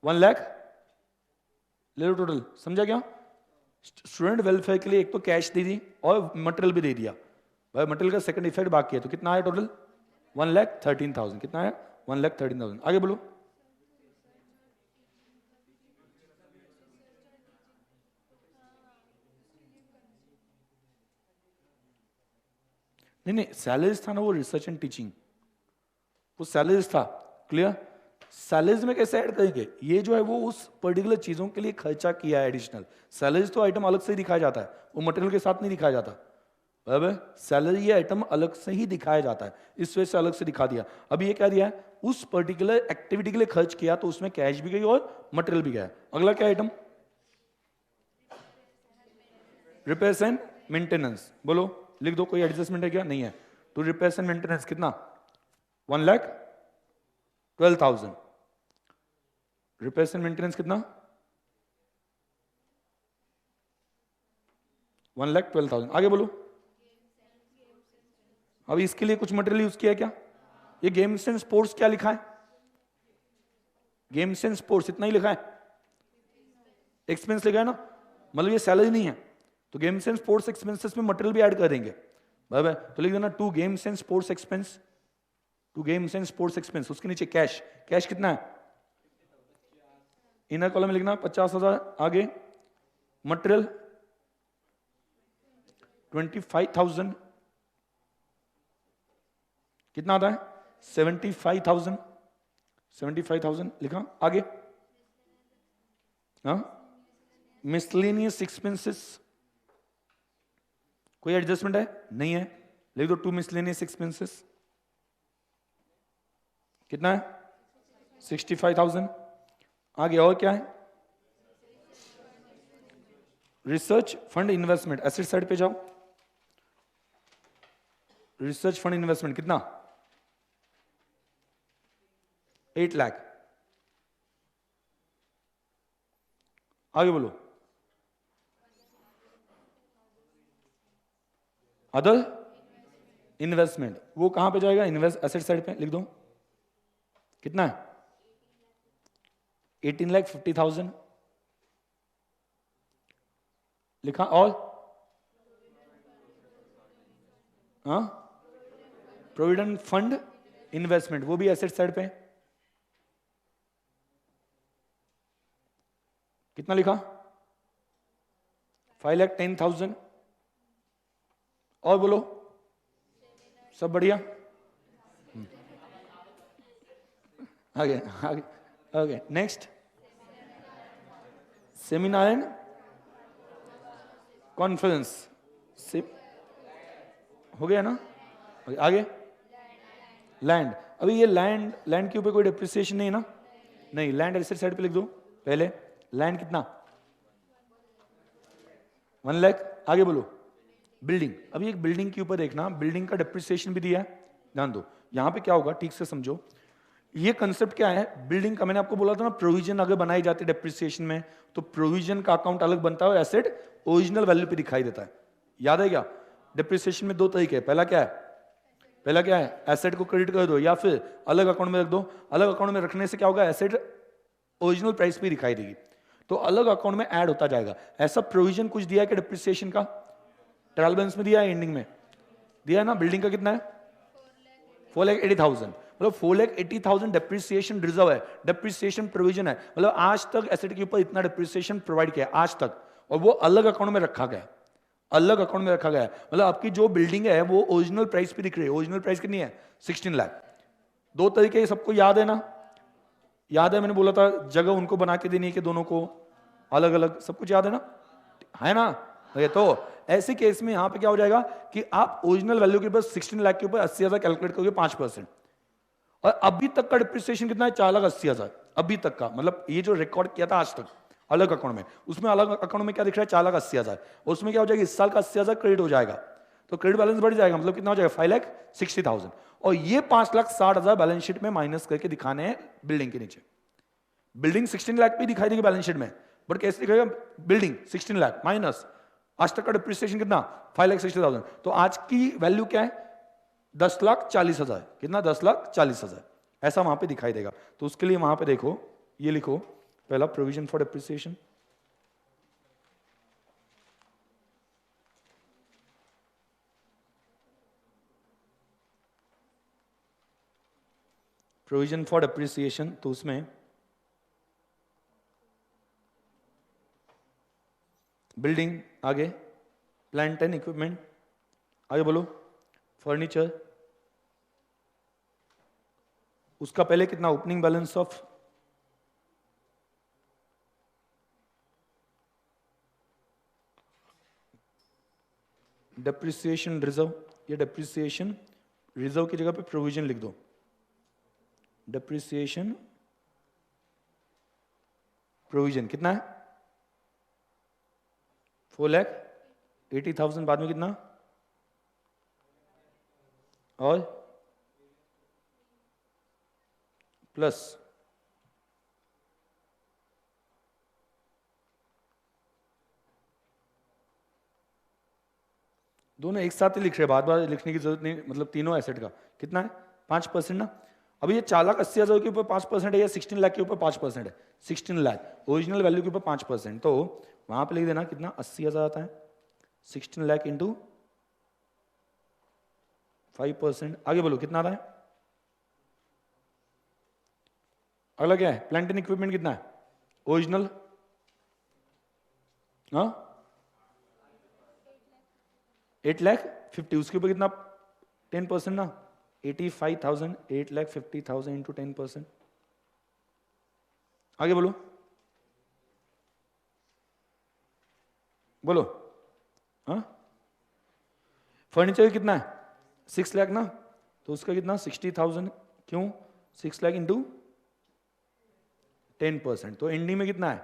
Speaker 1: 1 लाख ले लो टोटल, समझा क्या? स्टूडेंट वेलफेयर के लिए एक तो कैश दे दी और मटेरियल भी दे दिया, भाई मटेरियल का सेकंड इफेक्ट बाकी है, तो कितना आया टोटल? 1,13,000। कितना है? 1,13,000। आगे बोलो। नहीं नहीं, सैलरीज था ना वो रिसर्च एंड टीचिंग, वो सैलरीज था। क्लियर? सैलरीज में कैसे ऐड करेंगे? ये जो है वो उस पर्टिकुलर चीजों के लिए खर्चा किया है एडिशनल। सैलरीज तो आइटम अलग से ही दिखाया जाता है, वो मटेरियल के साथ नहीं दिखाया जाता। बराबर? सैलरी ये आइटम अलग से ही दिखाया जाता है, इस वजह से अलग से दिखा दिया। अब ये क्या दिया है? उस पर्टिकुलर एक्टिविटी के लिए खर्च किया, तो उसमें कैश भी गई और मटेरियल भी गया। अगला क्या आइटम? Repairs and maintenance. बोलो, लिख दो, कोई एडजस्टमेंट है क्या? नहीं है। तो रिपेयर्स एंड मेंटेनेंस कितना? 1,12,000। रिपेयर्स एंड मेंटेनेंस कितना? 1,12,000। आगे बोलो। अब इसके लिए कुछ मटेरियल यूज किया है क्या? ये गेम्स एंड स्पोर्ट्स क्या लिखा है? गेम्स एंड स्पोर्ट्स इतना ही लिखा है, एक्सपेंस लिखा है ना, मतलब ये सैलरी नहीं है। तो गेम्स एंड स्पोर्ट्स एक्सपेंसेस में मटेरियल भी ऐड कर देंगे। बराबर? तो लिख देना to games and sports expense, to games and sports expense. उसके नीचे कैश, कैश कितना है? इनर कॉलम में लिखना 50,000। आगे मटेरियल 25,000। कितना आता है? 75,000। 75,000 लिखा। आगे मिसलेनियस एक्सपेंसेस, कोई एडजस्टमेंट है? नहीं है। लिख दो टू मिसलेनियस एक्सपेंसेस। कितना है? 65,000। आगे और क्या है? Research fund investment, asset side पे जाओ। रिसर्च फंड इन्वेस्टमेंट कितना? 8 लाख। आगे बोलो। अदर इन्वेस्टमेंट, वो कहां पे जाएगा? इन्वेस्ट एसेट साइड पे लिख दो। कितना है? 18,50,000 लिखा। और प्रोविडेंट फंड इन्वेस्टमेंट, वो भी एसेट साइड पे। कितना लिखा? 5,10,000। और बोलो, सब बढ़िया? आगे आगे आगे नेक्स्ट। सेमिनार एंड कॉन्फ्रेंस हो गया ना? आगे लैंड। अभी ये लैंड के ऊपर कोई डिप्रिसिएशन नहीं है ना? नहीं। लैंड एसेट साइड पे लिख दो पहले। लैंड कितना? 1 लाख। आगे बोलो। बिल्डिंग, अभी एक बिल्डिंग के ऊपर देखना, बिल्डिंग का डिप्रिसिएशन भी दिया है, ध्यान दो। यहां पे क्या होगा ठीक से समझो। ये कंसेप्ट क्या है बिल्डिंग का? मैंने आपको बोला था ना, प्रोविजन अगर बनाई जाती है डिप्रिसिएशन में, तो प्रोविजन का अकाउंट अलग बनता है और एसेट ओरिजिनल वैल्यू पे दिखाई देता है। याद है क्या? डिप्रिसिएशन में दो तरीके हैं। पहला क्या है? पहला क्या है? एसेट को क्रेडिट कर दो या फिर अलग अकाउंट में रख दो। अलग अकाउंट में रखने से क्या होगा? एसेट ओरिजिनल प्राइस पे दिखाई देगी, तो अलग अकाउंट में ऐड होता जाएगा। ऐसा प्रोविजन कुछ दिया है कि डिप्रिसिएशन का? ट्रायल बैलेंस में दिया है, एंडिंग में दिया है ना? बिल्डिंग का कितना है? 4,80,000। मतलब 4,80,000 डिप्रिसिएशन रिजर्व है, डिप्रिसिएशन प्रोविजन है। मतलब आज तक एसेट के ऊपर इतना डिप्रिसिएशन प्रोवाइड किया आज तक, और वो अलग अकाउंट में रखा गया, अलग अकाउंट में रखा गया है। मतलब आपकी जो बिल्डिंग है वो ओरिजिनल प्राइस पे दिख रही है। ओरिजिनल प्राइस कितनी है? 16 लाख। दो तरीके सबको याद है ना? याद है, मैंने बोला था जगह उनको बना के देनी है कि दोनों को अलग अलग, सब कुछ याद है ना? है ना? ये तो ऐसे केस में यहां पे क्या हो जाएगा कि आप ओरिजिनल वैल्यू के ऊपर 16 लाख के ऊपर 80,000 कैलकुलेट करोगे 5%। और अभी तक का डिप्रिसिएशन कितना है? 4,80,000 अभी तक का। मतलब ये जो रिकॉर्ड किया था आज तक अलग अकाउंट में, उसमें अलग अकाउंट में क्या दिख रहा है? 4,80,000। उसमें क्या हो जाएगा? इस साल का 80,000 क्रेडिट हो जाएगा, तो क्रेडिट बैलेंस बढ़ जाएगा। मतलब कितना हो जाएगा? 5,60,000। और ये 5,60,000 बैलेंस शीट में माइनस करके दिखाने हैं बिल्डिंग के नीचे। बिल्डिंग 16 लाख पे दिखाई देगी बैलेंस शीट में, बट कैसे दिखाएगा? बिल्डिंग 16 लाख माइनस आज तक का डिप्रिसिएशन कितना? 5,60,000। तो आज की वैल्यू क्या है? 10,40,000। कितना? 10,40,000। ऐसा वहां पे दिखाई देगा। तो उसके लिए वहां पे देखो, ये लिखो पहला provision for depreciation, provision for depreciation. तो उसमें बिल्डिंग, आगे प्लांट एंड इक्विपमेंट, आगे बोलो फर्नीचर, उसका पहले कितना opening balance of depreciation reserve, ये डेप्रिसिएशन रिजर्व की जगह पे प्रोविजन लिख दो, डेप्रिसिएशन प्रोविजन कितना है 4,80,000, बाद में कितना और प्लस दोनों एक साथ ही लिख रहे, बार बार लिखने की जरूरत नहीं, मतलब तीनों एसेट का कितना है 5% ना। अब ये 4,80,000 के ऊपर 5% है या 16 लाख के ऊपर 5% है, 16 लाख ओरिजिनल वैल्यू के ऊपर 5%, तो वहां पे लिख देना कितना 80,000 आता है, 16 लाख इंटू 5%। आगे बोलो कितना आता है, अगला क्या है प्लांट एंड इक्विपमेंट कितना है ओरिजिनल, हाँ 8,50,000, उसके ऊपर कितना 10% ना 85,000, 8,50,000 इंटू 10%। आगे बोलो बोलो, हाँ फर्नीचर कितना है 6 लाख ना, तो उसका कितना 60,000, क्यों 6 लाख इंटू 10%, तो एंडिंग में कितना है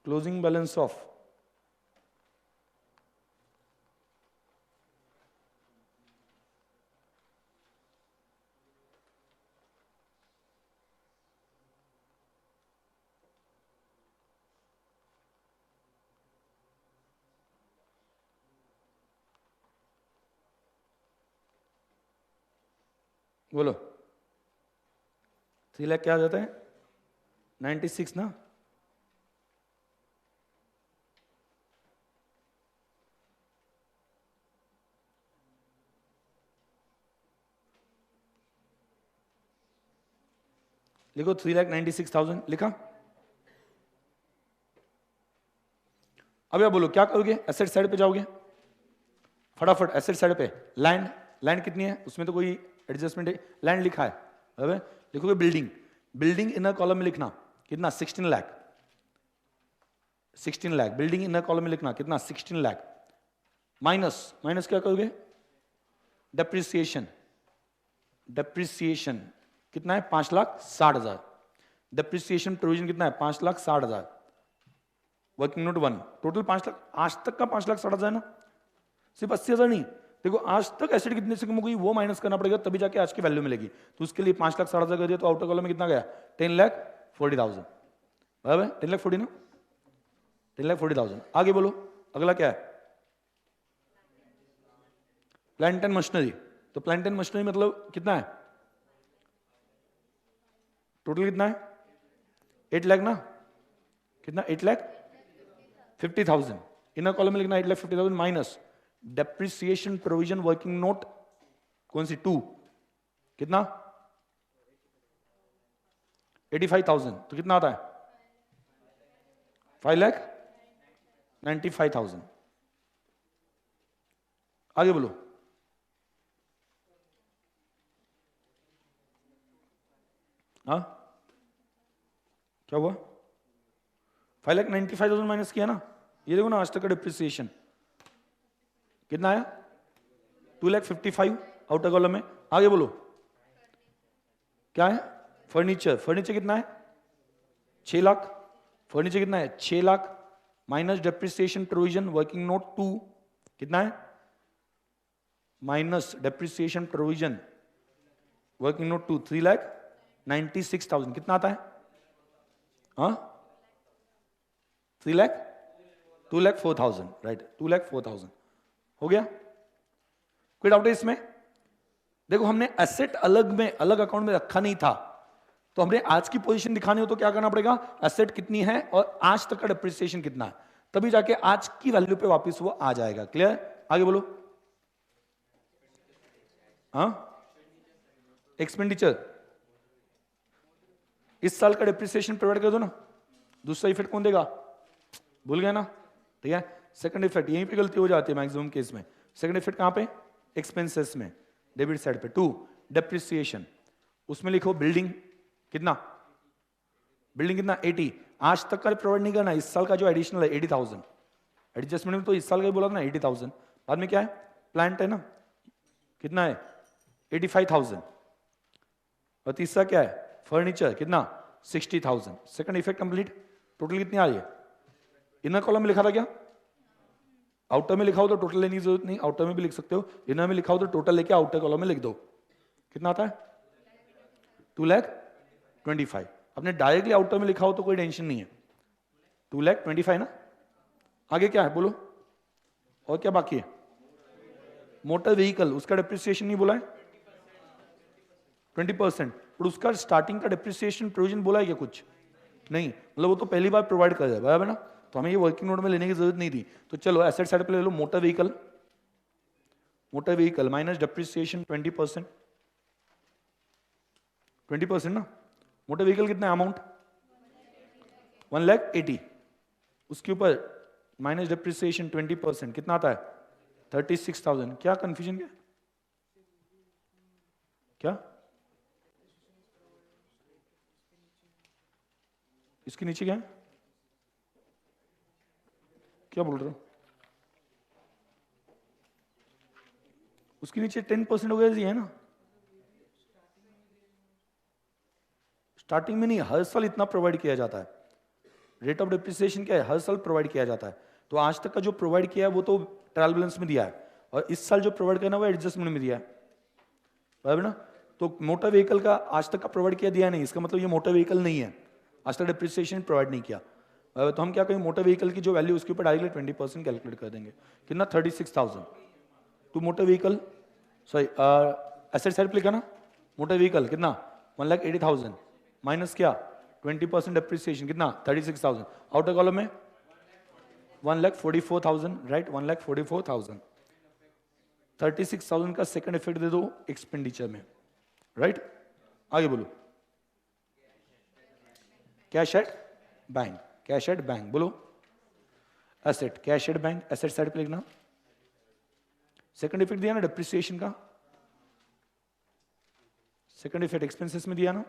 Speaker 1: क्लोजिंग बैलेंस ऑफ बोलो 3 लाख क्या आ जाता है 96 ना, लिखो 3,96,000 लिखा। अब आप बोलो क्या करोगे, एसेट साइड पे जाओगे फटाफट, एसेट साइड पे लैंड, लैंड कितनी है उसमें तो कोई एडजस्टमेंट है, लैंड लिखा है, अब लिखोगे बिल्डिंग, बिल्डिंग इनर कॉलम में लिखना कितना 16 lakh, 16 lakh building inner column में लिखना कितना 16 लाख, माइनस माइनस क्या करोगे डेप्रिसिएशन, डेप्रिसिएशन कितना है 5,60,000, डेप्रिसिएशन प्रोविजन कितना है 5,60,000, वर्किंग नोट 1 टोटल 5 लाख, आज तक का 5,60,000 ना, सिर्फ 80,000 नहीं, देखो आज तक एसेट कितने से कम हो गई वो माइनस करना पड़ेगा तभी जाके आज की वैल्यू मिलेगी, तो उसके लिए 5,60,000 कर दिया तो आउटर कॉलम में कितना गया 10,40,000, बराबर 10,40,000 ना, 10,40,000। आगे बोलो अगला क्या है प्लांट एंड मशीनरी, तो प्लांट एंड मशीनरी मतलब कितना है टोटल कितना है 8 लाख ना, कितना 8,50,000, इनर कॉलम में लिखना 8,50,000 minus depreciation provision working note कौन सी 2 कितना 85,000, तो कितना आता है 5,95,000। आगे बोलो हाँ क्या हुआ 5,95,000 माइनस किया ना, ये देखो ना आज तक का डिप्रिसिएशन कितना आया 2,55,000 आउटर कॉलम में। आगे बोलो क्या है फर्नीचर, फर्नीचर कितना है 6 लाख, फर्नीचर कितना है 6 lakh minus depreciation provision working note 2 कितना है, minus depreciation provision working note 2 3,96,000 कितना आता है हाँ 3 लाख 2,04,000 राइट 2,04,000 हो गया, कोई डाउट है इसमें। देखो हमने एसेट अलग में अलग अकाउंट में रखा नहीं था, तो हमने आज की पोजीशन दिखानी हो तो क्या करना पड़ेगा एसेट कितनी है और आज तक का डिप्रिसिएशन कितना है, तभी जाके आज की वैल्यू पे वापस वो आ जाएगा। क्लियर, आगे बोलो हाँ एक्सपेंडिचर इस साल का डिप्रिसिएशन प्रोवाइड कर दो ना, दूसरा इफेक्ट कौन देगा भूल गया ना, ठीक है। सेकंड इफेक्ट यहीं पे गलती हो जाती है मैक्सिमम केस में, सेकंड इफेक्ट कहां पे एक्सपेंसेस में, डेबिट साइड पे। 2 डेप्रिसिएशन, उसमें लिखो बिल्डिंग कितना, बिल्डिंग कितना 80, आज तक का प्रोवाइड नहीं करना, इस साल का जो एडिशनल है 80,000, एडजस्टमेंट में तो इस साल का ही बोला था ना 80,000, बाद में क्या है प्लांट है ना, कितना है 85,000, और तीसरा क्या है फर्नीचर कितना 60,000। Second effect complete. टोटल कितनी आ रही है, इनर कॉलम में लिखा था क्या, आउटर में लिखा हो तो टोटल लेने की जरूरत नहीं, आउटर में भी लिख सकते हो, इनर में लिखा हो तो टोटल लेके आउटर कॉलम में लिख दो। कितना आता है 2,25,000। आपने डायरेक्टली आउटर में लिखा हो तो कोई टेंशन नहीं है, 2,25,000 ना। आगे क्या है बोलो, और क्या बाकी है, मोटर व्हीकल, उसका डिप्रिसिएशन नहीं बोला है 20%, और उसका स्टार्टिंग का डिप्रिसिएशन प्रोविजन बोला है क्या कुछ नहीं, मतलब वो तो पहली बार प्रोवाइड कर दिया बराबर ना, तो हमें ये वर्किंग नोट में लेने की जरूरत नहीं थी। तो चलो एसेट साइड पे ले लो, motor vehicle, motor vehicle minus depreciation 20%, 20% ना। मोटर व्हीकल कितना अमाउंट 1,80,000, उसके ऊपर माइनस डिप्रिसिएशन 20%, कितना आता है 36,000। क्या कंफ्यूजन क्या, क्या इसके नीचे क्या है, क्या बोल रहे हो, उसके नीचे 10% वगैरह है ना, स्टार्टिंग में नहीं, हर साल इतना प्रोवाइड किया जाता है। रेट ऑफ डिप्रिसिएशन क्या है, हर साल प्रोवाइड किया जाता है। तो आज तक का जो प्रोवाइड किया है वो तो ट्रायल बैलेंस में दिया है, और इस साल जो प्रोवाइड करना है वो एडजस्टमेंट में दिया है बराबर ना। तो मोटर व्हीकल का आज तक का प्रोवाइड किया दिया नहीं, इसका मतलब ये मोटर व्हीकल नहीं है, आज तक डिप्रिसिएशन प्रोवाइड नहीं किया। तो हम क्या करेंगे, मोटर व्हीकल की जो वैल्यू उसके ऊपर डायरेक्टली 20% कैलकुलेट कर देंगे, कितना 36,000। तो motor vehicle sorry asset side पे लिखा ना, मोटर व्हीकल कितना 1,80,000 माइनस क्या 20% डिप्रिसिएशन कितना 36,000, आउटर कॉलम में 1,44,000 राइट, 1,44,000। 36,000 का सेकंड इफेक्ट दे दो एक्सपेंडिचर में राइट। आगे बोलो, cash at bank, cash at bank बोलो, asset cash at bank, asset side पे लिखना। सेकंड इफेक्ट दिया ना डिप्रिसिएशन का, सेकंड इफेक्ट एक्सपेंसेस में दिया ना।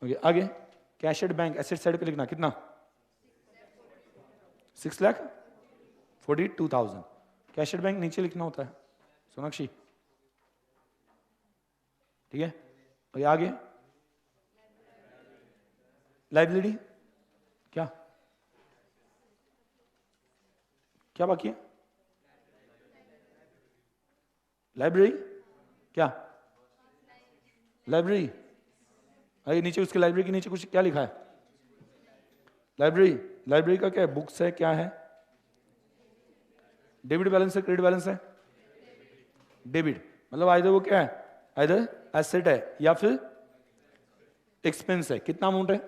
Speaker 1: ओके आगे cash at bank asset side पे लिखना, कितना 6,42,000। कैश एट बैंक नीचे लिखना होता है सोनाक्षी, ठीक है। और आगे लाइबिलिटी, क्या क्या बाकी है, लाइब्रेरी, क्या लाइब्रेरी, आगे नीचे उसके लाइब्रेरी के नीचे कुछ क्या लिखा है, लाइब्रेरी, लाइब्रेरी का क्या है, बुक्स है, क्या है, डेबिट बैलेंस है क्रेडिट बैलेंस है, डेबिट, मतलब आइधर वो क्या है, आइधर एसेट है या फिर एक्सपेंस है। कितना अमाउंट है,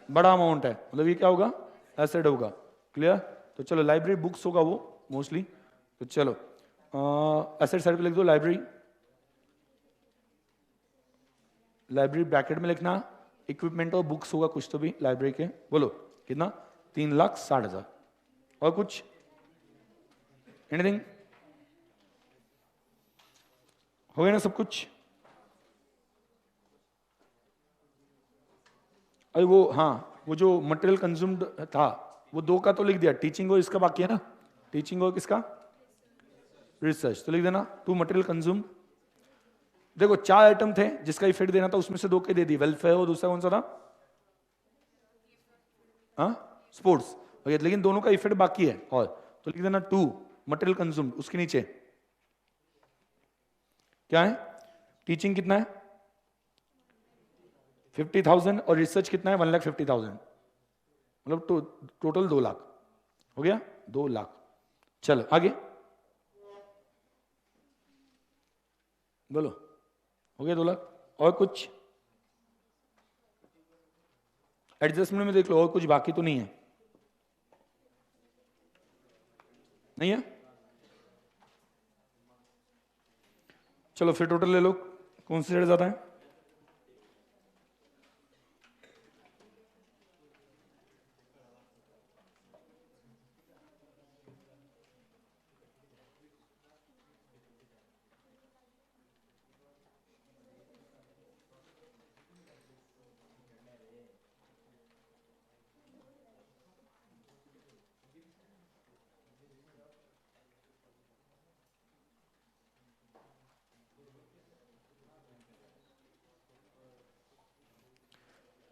Speaker 1: बड़ा अमाउंट है, मतलब ये क्या होगा एसेट होगा, क्लियर। तो चलो लाइब्रेरी बुक्स होगा वो मोस्टली, तो चलो एसेट साइड पे लिख दो लाइब्रेरी, लाइब्रेरी ब्रैकेट में लिखना, इक्विपमेंट और बुक्स होगा कुछ तो भी लाइब्रेरी के, बोलो कितना 3,60,000। और कुछ एनीथिंग, हो गया ना सब कुछ। अरे वो हाँ, वो जो मटेरियल कंज्यूम्ड था वो 2 का तो लिख दिया, टीचिंग और इसका बाकी है ना, टीचिंग और किसका रिसर्च, तो लिख देना 2 मटेरियल कंज्यूम्ड। देखो 4 आइटम थे जिसका इफेक्ट देना था, उसमें से 2 के दे दी, वेलफेयर और दूसरा कौन सा था, हाँ स्पोर्ट्स, लेकिन दोनों का इफेक्ट बाकी है, और तो लिख देना 2 मटेरियल कंज्यूम्ड। उसके नीचे क्या है, टीचिंग कितना है 50,000 और रिसर्च कितना है 1,50,000, मतलब टोटल 2 लाख हो गया, 2 लाख। चलो आगे बोलो, हो गया 2 लाख। और कुछ एडजस्टमेंट में देख लो, और कुछ बाकी तो नहीं है, नहीं है। चलो फिर टोटल ले लो, कौन सी साइड ज्यादा है,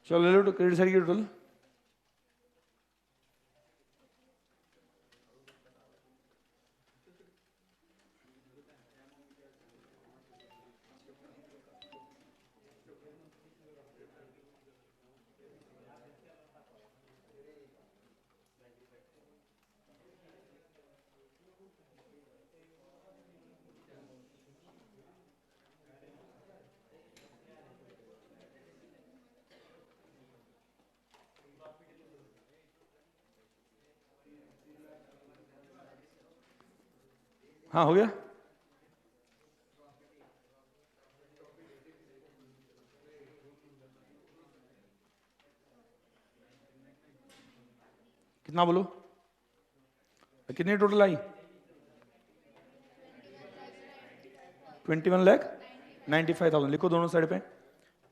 Speaker 1: चलो ले लो तो क्रेडिट साइड की टोटल। हाँ हो गया। कितना बोलो, कितनी टोटल आई? 21,95,000 लिखो दोनों साइड पे।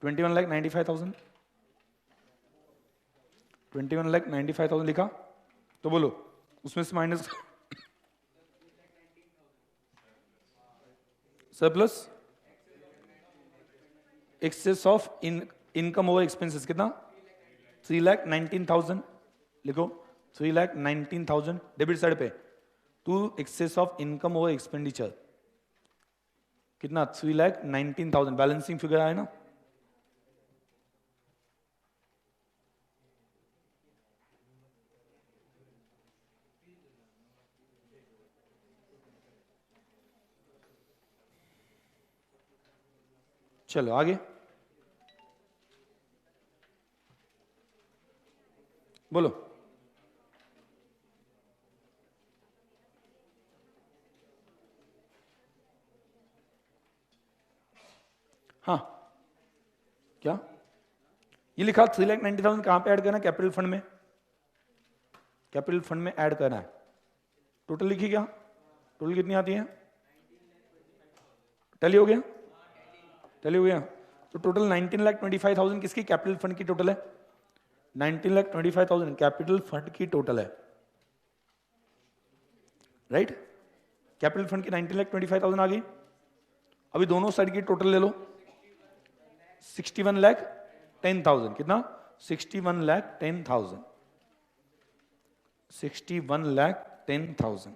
Speaker 1: 21,95,000, 21,95,000 लिखा। तो बोलो उसमें से minus surplus excess of income over expenses कितना? 3,19,000 लिखो। 3,19,000 डेबिट साइड पे to excess of income over expenditure कितना? 3,19,000 बैलेंसिंग फिगर आया ना। चलो आगे बोलो। हाँ क्या ये लिखा 3,90,000 कहां पे ऐड करना है? कैपिटल फंड में। कैपिटल फंड में ऐड करना है। टोटल लिखी क्या? टोटल कितनी आती है? टैली हो गया? टैली हो गया। तो टोटल 19,25,000 किसकी? कैपिटल फंड की टोटल है। 19,25,000 कैपिटल फंड की टोटल है, राइट? कैपिटल फंड की 19,25,000 आ गई। अभी दोनों साइड की टोटल ले लो। 61,10,000 कितना? 61,10,000, 61,10,000।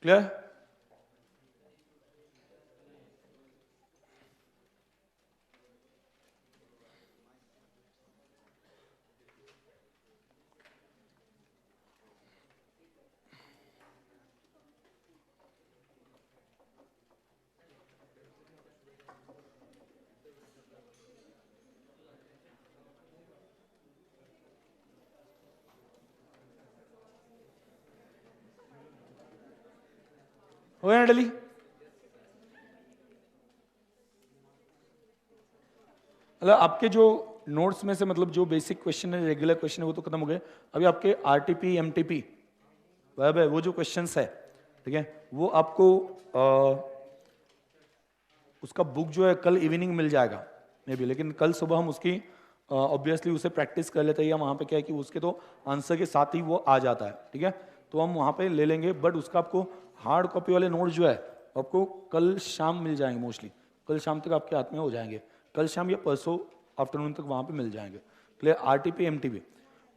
Speaker 1: क्लियर? हो गया डली? मतलब आपके जो नोट्स में से मतलब जो बेसिक क्वेश्चन है, रेगुलर क्वेश्चन है, वो तो खत्म हो गए। अभी आपके आरटीपी एमटीपी वो जो क्वेश्चंस है, ठीक है, वो आपको उसका बुक जो है कल इवनिंग मिल जाएगा मे बी, लेकिन कल सुबह हम उसकी ऑब्वियसली उसे प्रैक्टिस कर लेते हैं, या वहाँ पे क्या है कि उसके तो आंसर के साथ ही वो आ जाता है, ठीक है, तो हम वहाँ पे ले लेंगे। बट उसका आपको हार्ड कॉपी वाले नोट जो है आपको कल शाम मिल जाएंगे, मोस्टली कल शाम तक आपके हाथ में हो जाएंगे। कल शाम या परसों आफ्टरनून तक वहाँ पे मिल जाएंगे। क्लियर? आरटीपी एमटीपी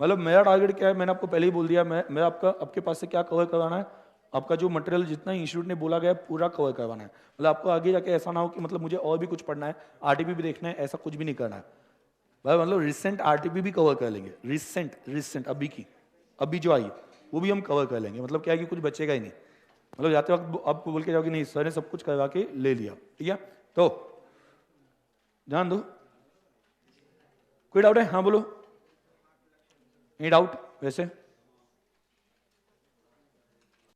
Speaker 1: मतलब मेरा टारगेट क्या है, मैंने आपको पहले ही बोल दिया। मैं आपका आपके पास से क्या कवर करवाना है, आपका जो मटेरियल जितना इंस्टीट्यूट ने बोला गया है पूरा कवर करवाना है। मतलब आपको आगे जाके ऐसा ना हो कि मतलब मुझे और भी कुछ पढ़ना है, आरटीपी भी देखना है, ऐसा कुछ भी नहीं करना है भाई। मतलब रिसेंट आरटीपी भी कवर कर लेंगे, रिसेंट अभी की, अभी जो आई वो भी हम कवर कर लेंगे। मतलब क्या है कि कुछ बचेगा ही नहीं। मतलब जाते वक्त आप बोल के जाओगे नहीं सर ने सब कुछ करवा के ले लिया, ठीक है? तो ध्यान दो। कोई डाउट है? हाँ बोलो। नहीं डाउट वैसे